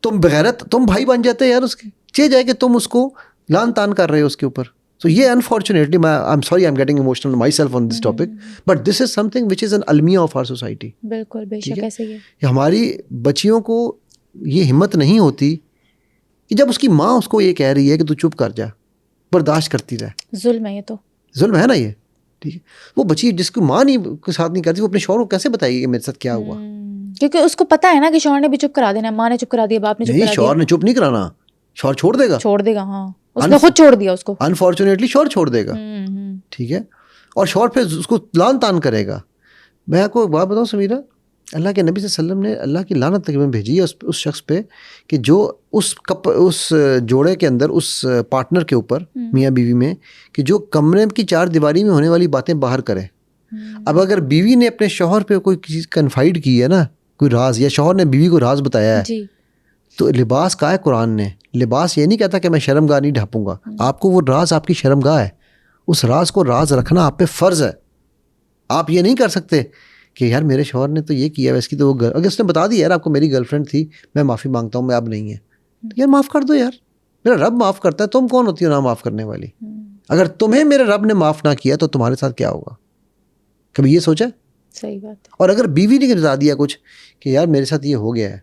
تم بغیرت تم بھائی بن جاتے یار، اس کے چاہے جائے کہ تم اس کو لان تان کر رہے ہو اس کے اوپر. So یہ unfortunately I'm sorry I'm getting emotional myself on this topic, but this is something which is an almiya of our society. بالکل بے شک ایسے ہی ہے. ہماری بچیوں کو یہ ہمت نہیں ہوتی کہ جب اس کی ماں اس کو یہ کہہ رہی ہے کہ تو چپ کر جا، برداشت کرتی رہے. ظلم ہے، یہ تو ظلم ہے نا یہ، ٹھیک ہے. وہ بچی جس کو ماں نہیں کے ساتھ نہیں کرتی، وہ اپنے شوہر کو کیسے بتائے گی کہ میرے ساتھ کیا ہوا؟ کیونکہ اس کو پتا ہے نا کہ شوہر نے بھی چپ کرا دینا، ماں نے چپ کرا دیا، باپ نے چپ کرا دیا. شوہر نے چپ نہیں کرانا، شوہر چھوڑ دے گا. ہاں اس نے خود چھوڑ دیا اس کو، انفارچونیٹلی شوہر چھوڑ دے گا، ٹھیک ہے. اور شوہر پھر اس کو لان تان کرے گا. میں آپ کو ایک بات بتاؤں سمیرہ، اللہ کے نبی صلی اللہ علیہ وسلم نے اللہ کی لعنت تقریباً بھیجی ہے اس شخص پہ کہ جو اس جوڑے کے اندر، اس پارٹنر کے اوپر، میاں بیوی میں، کہ جو کمرے کی 4 دیواری میں ہونے والی باتیں باہر کرے. اب اگر بیوی نے اپنے شوہر پہ کوئی چیز کنفائڈ کی ہے نا، کوئی راز، یا شوہر نے بیوی کو راز بتایا ہے، تو لباس کا ہے قرآن نے. لباس یہ نہیں کہتا کہ میں شرم گاہ نہیں ڈھانپوں گا. آپ کو وہ راز آپ کی شرم گاہ ہے، اس راز کو راز رکھنا آپ پہ فرض ہے. آپ یہ نہیں کر سکتے کہ یار میرے شوہر نے تو یہ کیا ہے، اس کی تو وہ اگر اس نے بتا دی یار آپ کو میری گرل فرینڈ تھی، میں معافی مانگتا ہوں، میں اب نہیں ہے، یار معاف کر دو یار، میرا رب معاف کرتا ہے، تم کون ہوتی ہو نہ معاف کرنے والی؟ اگر تمہیں میرے رب نے معاف نہ کیا تو تمہارے ساتھ کیا ہوگا؟ کبھی یہ سوچا؟ صحیح بات. اور اگر بیوی نے بتا دیا کچھ کہ یار میرے ساتھ یہ ہو گیا ہے،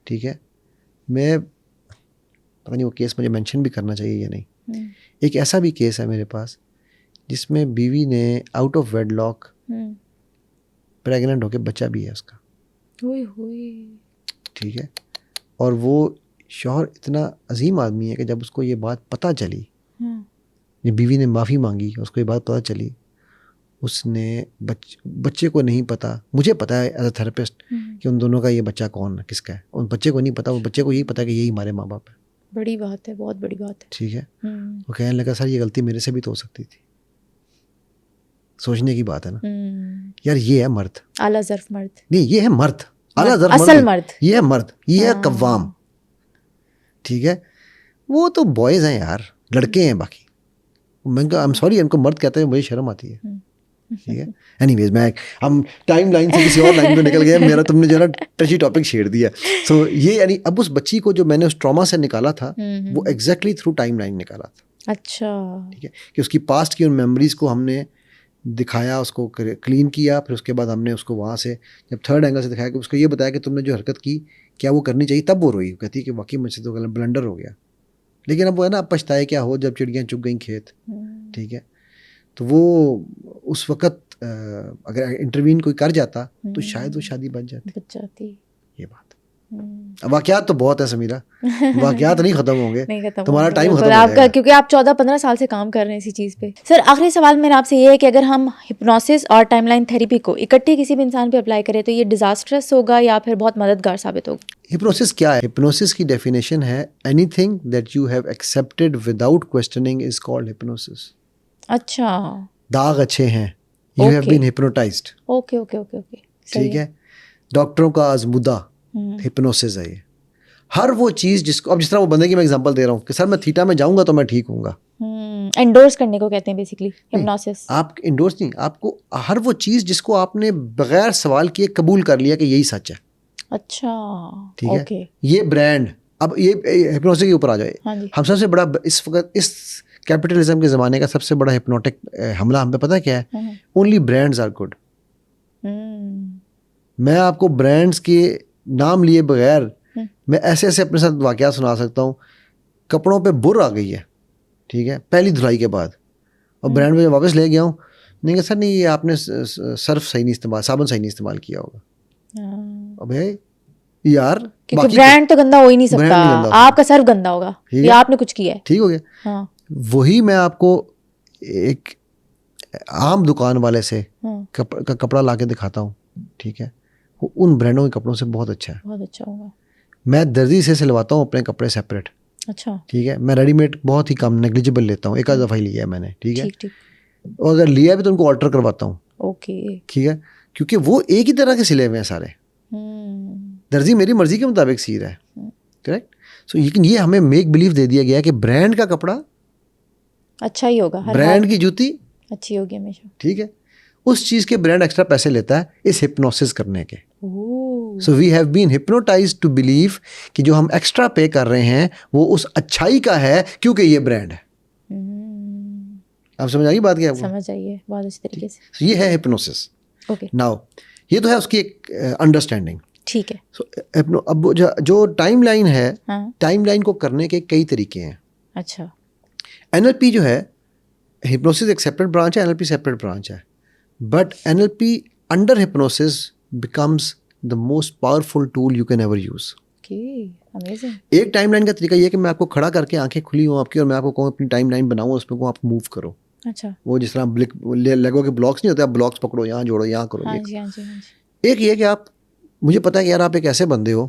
ٹھیک ہے، میں پتہ نہیں وہ کیس مجھے مینشن بھی کرنا چاہیے یا نہیں. ایک ایسا بھی کیس ہے میرے پاس جس میں بیوی نے out of wedlock pregnant ہو کے بچہ بھی ہے اس کا، ٹھیک ہے. اور وہ شوہر اتنا عظیم آدمی ہے کہ جب اس کو یہ بات پتہ چلی، جب بیوی نے معافی مانگی، اس کو یہ بات پتہ چلی، اس نے بچے کو نہیں پتا، مجھے پتا ہے ایز اے تھراپسٹ کہ ان دونوں کا یہ بچہ کون ہے، کس کا ہے. ان بچے کو نہیں پتا، وہ بچے کو یہی پتا کہ یہی ہمارے ماں باپ ہے. بڑی بات ہے، بہت بڑی بات ہے. ٹھیک ہے. وہ کہنے لگا سر یہ غلطی میرے سے بھی تو ہو سکتی تھی. سوچنے کی بات ہے نا یار. یہ ہے مرد, اعلیٰ ظرف مرد, نہیں یہ ہے مرد, اعلیٰ ظرف اصل مرد, یہ ہے مرد, یہ ہے قوام. ٹھیک ہے, وہ تو بوائز ہیں یار, لڑکے ہیں. باقی میں آئی ایم سوری ان کو مرد کہتے ہیں, مجھے شرم آتی ہے. ٹھیک ہے, اینی ویز میں ہم ٹائم لائن سے کسی اور لائن پہ نکل گئے. میرا تم نے جو ہے نا ٹچی ٹاپک چھیڑ دیا. سو یہ یعنی اب اس بچی کو جو میں نے اس ٹراما سے نکالا تھا وہ ایگزیکٹلی تھرو ٹائم لائن نکالا تھا. اچھا, ٹھیک ہے, کہ اس کی پاسٹ کی ان میموریز کو ہم نے دکھایا, اس کو کلین کیا, پھر اس کے بعد ہم نے اس کو وہاں سے جب تھرڈ اینگل سے دکھایا کہ اس کو یہ بتایا کہ تم نے جو حرکت کی کیا وہ کرنی چاہیے, تب وہ روئی. کہتی ہے کہ واقعی مجھ سے تو بلنڈر ہو گیا, لیکن اب وہ ہے نا اب پچھتائے کیا ہو جب چڑیاں چگ گئیں کھیت. ٹھیک ہے, تو وہ اس وقت اگر انٹروین کوئی کر جاتا تو شاید وہ شادی بچ جاتی. یہ بات واقعات تو بہت ہے سمیرہ, واقعات نہیں ختم ہوں گے, تمہارا ٹائم ختم آپ کا, کیونکہ آپ 14-15 سال سے کام کر رہے ہیں اسی چیز پہ. سر آخری سوال میرا آپ سے یہ ہے کہ اگر ہم ہپنوسس اور ٹائم لائن تھیریپی کو اکٹھے کسی بھی انسان پہ اپلائی کریں تو یہ ڈیزاسٹرس ہوگا یا پھر بہت مددگار ثابت ہوگا؟ ہپنوسس کیا ہے؟ ہپنوسس کی ڈیفینیشن ہے anything that you have accepted without questioning is called hypnosis. اچھا, داغ اچھے ہیں, you have been hypnotised. Okay okay okay okay, ٹھیک ہے, ڈاکٹروں کا آزمودہ ہپنوسس ہے یہ. ہر وہ چیز جس کو اب جس طرح وہ بندے کی میں ایگزامپل دے رہا ہوں کہ سر میں تھیٹا میں جاؤں گا تو میں ٹھیک ہوں گا, انڈورس کرنے کو کہتے ہیں بیسیکلی ہپنوسس. آپ انڈورس نہیں, آپ کو ہر وہ چیز جس کو آپ نے بغیر سوال کیے قبول کر لیا کہ یہی سچ ہے. اچھا, ٹھیک ہے, یہ برانڈ اب یہ ہپنوسس کے اوپر آ جائے. ہم سب سے بڑا اس وقت اس کیپٹلزم کے زمانے کا سب سے بڑا ہپنوٹک حملہ ہم پہ پتہ کیا ہے؟ Only brands are good. میں آپ کو برانڈز کے نام لیے بغیر میں ایسے ایسے اپنے ساتھ واقعات سنا سکتا ہوں. کپڑوں پہ بر آ گئی ہے, ٹھیک ہے, پہلی دھلائی کے بعد, اور برانڈ میں واپس لے گیا ہوں, نہیں کہ سر نہیں یہ آپ نے صرف صحیح نہیں استعمال, صابن صحیح نہیں استعمال کیا ہوگا. ابے یار برانڈ تو گندا ہو ہی نہیں سکتا, آپ کا صرف گندا ہوگا یا آپ نے کچھ کیا ہے. ٹھیک ہو گیا. وہی میں آپ کو ایک عام دکان والے سے کپڑا لا کے دکھاتا ہوں, ٹھیک ہے, وہ ان برانڈوں کے کپڑوں سے بہت اچھا ہے, بہت اچھا ہوگا. میں درزی سے سلواتا ہوں اپنے کپڑے سیپریٹ. اچھا, ٹھیک ہے, میں ریڈی میڈ بہت ہی کم نیگلیجبل لیتا ہوں, ایک آدھ دفعہ ہی لیا ہے میں نے. ٹھیک ہے, اور اگر لیا بھی تو ان کو آلٹر کرواتا ہوں. اوکے, ٹھیک ہے, کیونکہ وہ ایک ہی طرح کے سلے ہوئے ہیں سارے. درزی میری مرضی کے مطابق سی رہا ہے. کریکٹ. سو لیکن یہ ہمیں میک بلیو دے دیا گیا کہ برانڈ کا کپڑا اچھا ہی ہوگا, برانڈ کی جوتی اچھی ہوگی ہمیشہ. ٹھیک ہے, اس چیز کے برانڈ ایکسٹرا پیسے لیتا ہے اس ہپنوسس کرنے کے. So we have been hypnotised to believe کہ جو ہم ایکسٹرا پے کر رہے ہیں وہ اس اچھائی کا ہے کیونکہ یہ برانڈ ہے. آپ سمجھ آئی بات کیا؟ سمجھ آئیے بہت اچھی طریقے سے. یہ ہے ہپنوسس. اوکے, ناؤ یہ تو ہے اس کی ایک انڈرسٹینڈنگ. ٹھیک ہے. سو اب جو ٹائم لائن ہے, ٹائم لائن کو کرنے کے کئی طریقے ہیں. اچھا, این ایل پی جو ہے, ہپنوسس ایک سیپریٹ برانچ ہے, N L P separate branch ہے, but N L P under hypnosis becomes the most powerful tool you can ever use. ایک ٹائم لائن کا طریقہ یہ کہ میں آپ کو کھڑا کر کے آنکھیں کھلی ہوں آپ کی اور میں آپ کو کہوں اپنی ٹائم لائن بناؤں, اس پہ کہوں آپ موو کرو. اچھا, وہ جس طرح لیگو کے بلاکس نہیں ہوتے, آپ بلاکس پکڑو, یہاں جوڑو, یہاں کرو. ایک یہ کہ آپ, مجھے پتا ہے کہ یار آپ ایک ایسے بندے ہو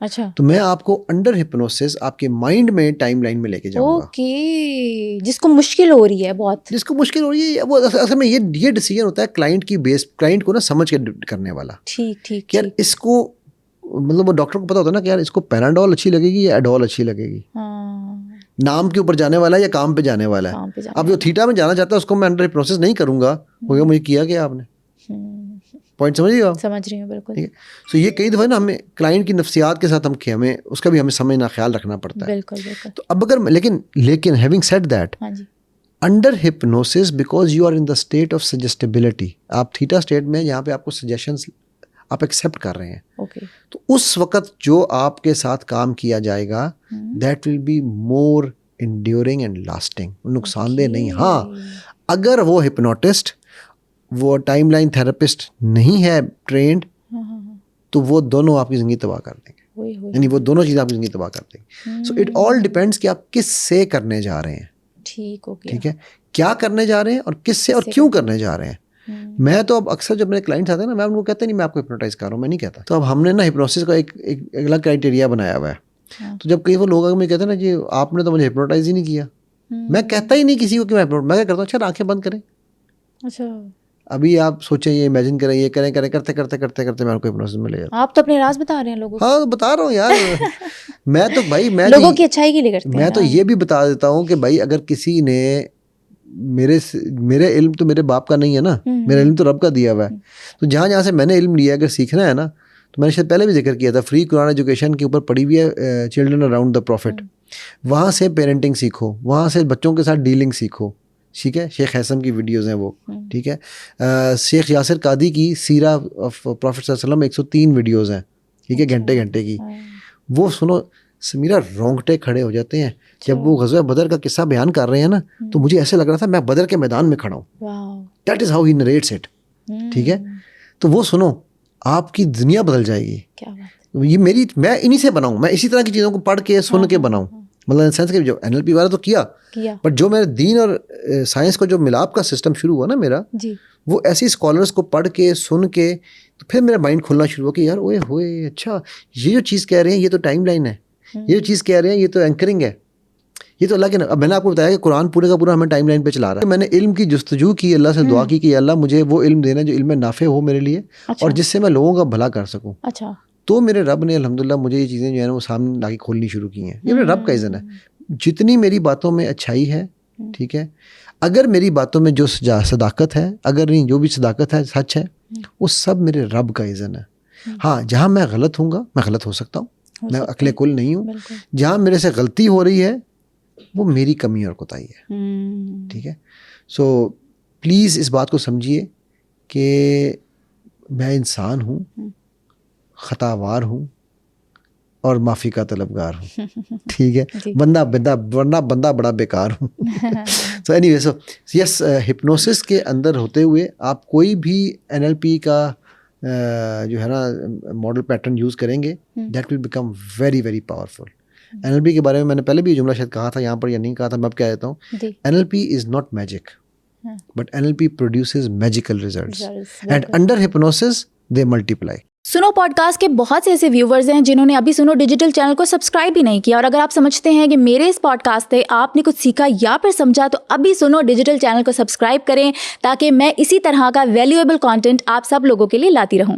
اچھا, تو میں آپ کو انڈر ہپنوسس آپ کے مائنڈ میں ٹائم لائن میں لے کے جاؤں گا. اوکے, جس کو مشکل ہو رہی ہے بہت, جس کو مشکل ہو رہی ہے, وہ اصل میں یہ ڈیسیجن ہوتا ہے کلائنٹ کی بیس, کلائنٹ کو نا سمجھ کے کرنے والا. ٹھیک ٹھیک, یار اس کو مطلب وہ ڈاکٹر کو پتا ہوتا ہے نا کہ یار اس کو پیراڈول اچھی لگے گی یا ایڈول اچھی لگے گی, نام کے اوپر جانے والا ہے یا کام پہ جانے والا ہے. اب جو تھیٹا میں جانا چاہتا ہے اس کو میں انڈر ہپنوسس نہیں کروں گا, ہوگا مجھے کیا کیا آپ نے. پوائنٹ سمجھ رہی ہو آپ؟ سمجھ رہی ہوں بالکل. سو یہ کئی دفعہ نا ہمیں کلائنٹ کی نفسیات کے ساتھ ہمیں اس کا بھی ہمیں سمجھنا, خیال رکھنا پڑتا ہے. بالکل بالکل. تو اب اگر لیکن having said that, under hypnosis because you are in the state of suggestibility, آپ تھیٹا اسٹیٹ میں جہاں پہ آپ کو سجیشنس آپ ایکسیپٹ کر رہے ہیں, تو اس وقت جو آپ کے ساتھ کام کیا جائے گا that will be more enduring and lasting, نقصان دہ نہیں. ہاں اگر وہ ہپنوٹسٹ, وہ ٹائم لائن تھراپسٹ نہیں ہے ٹرینڈ, تو وہ دونوں آپ کی زندگی تباہ کر دیں گے, یعنی وہ دونوں چیزیں آپ کی زندگی تباہ کر دیں گے. سو اٹ آل ڈپینڈس کہ آپ کس سے کرنے جا رہے ہیں. ٹھیک ہے, کیا کرنے جا رہے ہیں اور کس سے اور کیوں کرنے جا رہے ہیں. میں تو اب اکثر جب میرے کلائنٹس آتے ہیں نا, میں ان کو کہتا نہیں میں آپ کو ہپنوٹائز کر رہا ہوں, میں نہیں کہتا. تو اب ہم نے نا ہپنوسس کا ایک الگ کرائٹیریا بنایا ہوا ہے. تو جب کئی وہ لوگ مجھے کہتے ہیں نا جی آپ نے تو مجھے ہپنوٹائز ہی نہیں کیا, میں کہتا ہی نہیں کسی کو کہ میں ہپنوٹس، میں کیا کرتا ہوں اچھا آنکھیں بند کریں. اچھا ابھی آپ سوچیں یہ امیجن کریں یہ کریں کرتے میں آپ کو ہپنوسس میں لے جاتا ہوں. آپ تو اپنے راز بتا رہے ہیں لوگوں کو. ہاں بتا رہا ہوں یار. میں تو بھائی میں لوگوں کی اچھائی کے لیے کرتے ہیں. میں تو یہ بھی بتا دیتا ہوں کہ بھائی اگر کسی نے میرے علم تو میرے باپ کا نہیں ہے نا، میرا علم تو رب کا دیا ہوا ہے. تو جہاں سے میں نے علم لیا اگر سیکھنا ہے نا، تو میں نے شاید پہلے بھی ذکر کیا تھا، فری قرآن ایجوکیشن کے اوپر پڑھی ہوئی ہے چلڈرن اراؤنڈ دا پروفٹ. وہاں سے پیرنٹنگ سیکھو، وہاں سے بچوں کے ساتھ ڈیلنگ سیکھو. ٹھیک ہے، شیخ ہیثم کی ویڈیوز ہیں وہ. ٹھیک ہے، شیخ یاسر قادی کی سیرہ آف پروفٹ صلی اللہ علیہ وسلم 103 ویڈیوز ہیں. ٹھیک ہے، گھنٹے کی. وہ سنو سمیرہ رونگٹے کھڑے ہو جاتے ہیں جب وہ غزوہ بدر کا قصہ بیان کر رہے ہیں نا، تو مجھے ایسے لگ رہا تھا میں بدر کے میدان میں کھڑا ہوں. That is how he narrates it. ٹھیک ہے، تو وہ سنو آپ کی دنیا بدل جائے گی. یہ میں انہی سے بناؤں، میں اسی طرح کی چیزوں کو پڑھ کے سن کے بناؤں. مطلب سینس کہ جو NLP والا تو کیا بٹ جو میرے دین اور سائنس کو جو ملاپ کا سسٹم شروع ہوا نا میرا، وہ ایسی اسکالرس کو پڑھ کے سن کے تو پھر میرا مائنڈ کھلنا شروع ہوا کہ یار اوئے ہوئے اچھا یہ جو چیز کہہ رہے ہیں یہ تو ٹائم لائن ہے، یہ جو چیز کہہ رہے ہیں یہ تو اینکرنگ ہے، یہ تو اللہ کے. اب میں نے آپ کو بتایا کہ قرآن پورے کا پورا ہمیں ٹائم لائن پہ چلا رہا ہے. میں نے علم کی جستجو کی، اللہ سے دعا کی کہ اللہ مجھے وہ علم دینا جو علم نافع ہو میرے لیے اور جس سے میں لوگوں کا بھلا کر سکوں. تو میرے رب نے الحمدللہ مجھے یہ چیزیں جو ہے نا وہ سامنے لا کے کھولنی شروع کی ہیں. یہ میرے رب کا اذن ہے. جتنی میری باتوں میں اچھائی ہے، ٹھیک ہے، اگر میری باتوں میں جو صداقت ہے، اگر نہیں جو بھی صداقت ہے سچ ہے، وہ سب میرے رب کا اذن ہے. ہاں جہاں میں غلط ہوں گا میں غلط ہو سکتا ہوں، میں عقل کل نہیں ہوں. جہاں میرے سے غلطی ہو رہی ہے وہ میری کمی اور کوتاہی ہے. ٹھیک ہے، سو پلیز اس بات کو سمجھیے کہ میں انسان ہوں، خطاوار ہوں اور معافی کا طلبگار ہوں. ٹھیک ہے، بندہ بڑا بیکار ہوں. سو اینی وے، سو یس ہپنوسس کے اندر ہوتے ہوئے آپ کوئی بھی NLP کا جو ہے نا ماڈل پیٹرن یوز کریں گے، that will become very very powerful. NLP کے بارے میں نے پہلے بھی یہ جملہ شاید کہا تھا یہاں پر یا نہیں کہا تھا، میں اب کہہ دیتا ہوں. NLP is not magic but NLP produces magical results and under hypnosis they multiply. سنو پوڈ کاسٹ کے بہت سے ایسے ویورز ہیں جنہوں نے ابھی سنو ڈیجیٹل چینل کو سبسکرائب بھی نہیں کیا، اور اگر آپ سمجھتے ہیں کہ میرے اس پوڈ کاسٹ سے آپ نے کچھ سیکھا یا پھر سمجھا تو ابھی سنو ڈیجیٹل چینل کو سبسکرائب کریں تاکہ میں اسی طرح کا ویلیویبل کانٹینٹ آپ سب لوگوں کے لیے لاتی رہوں.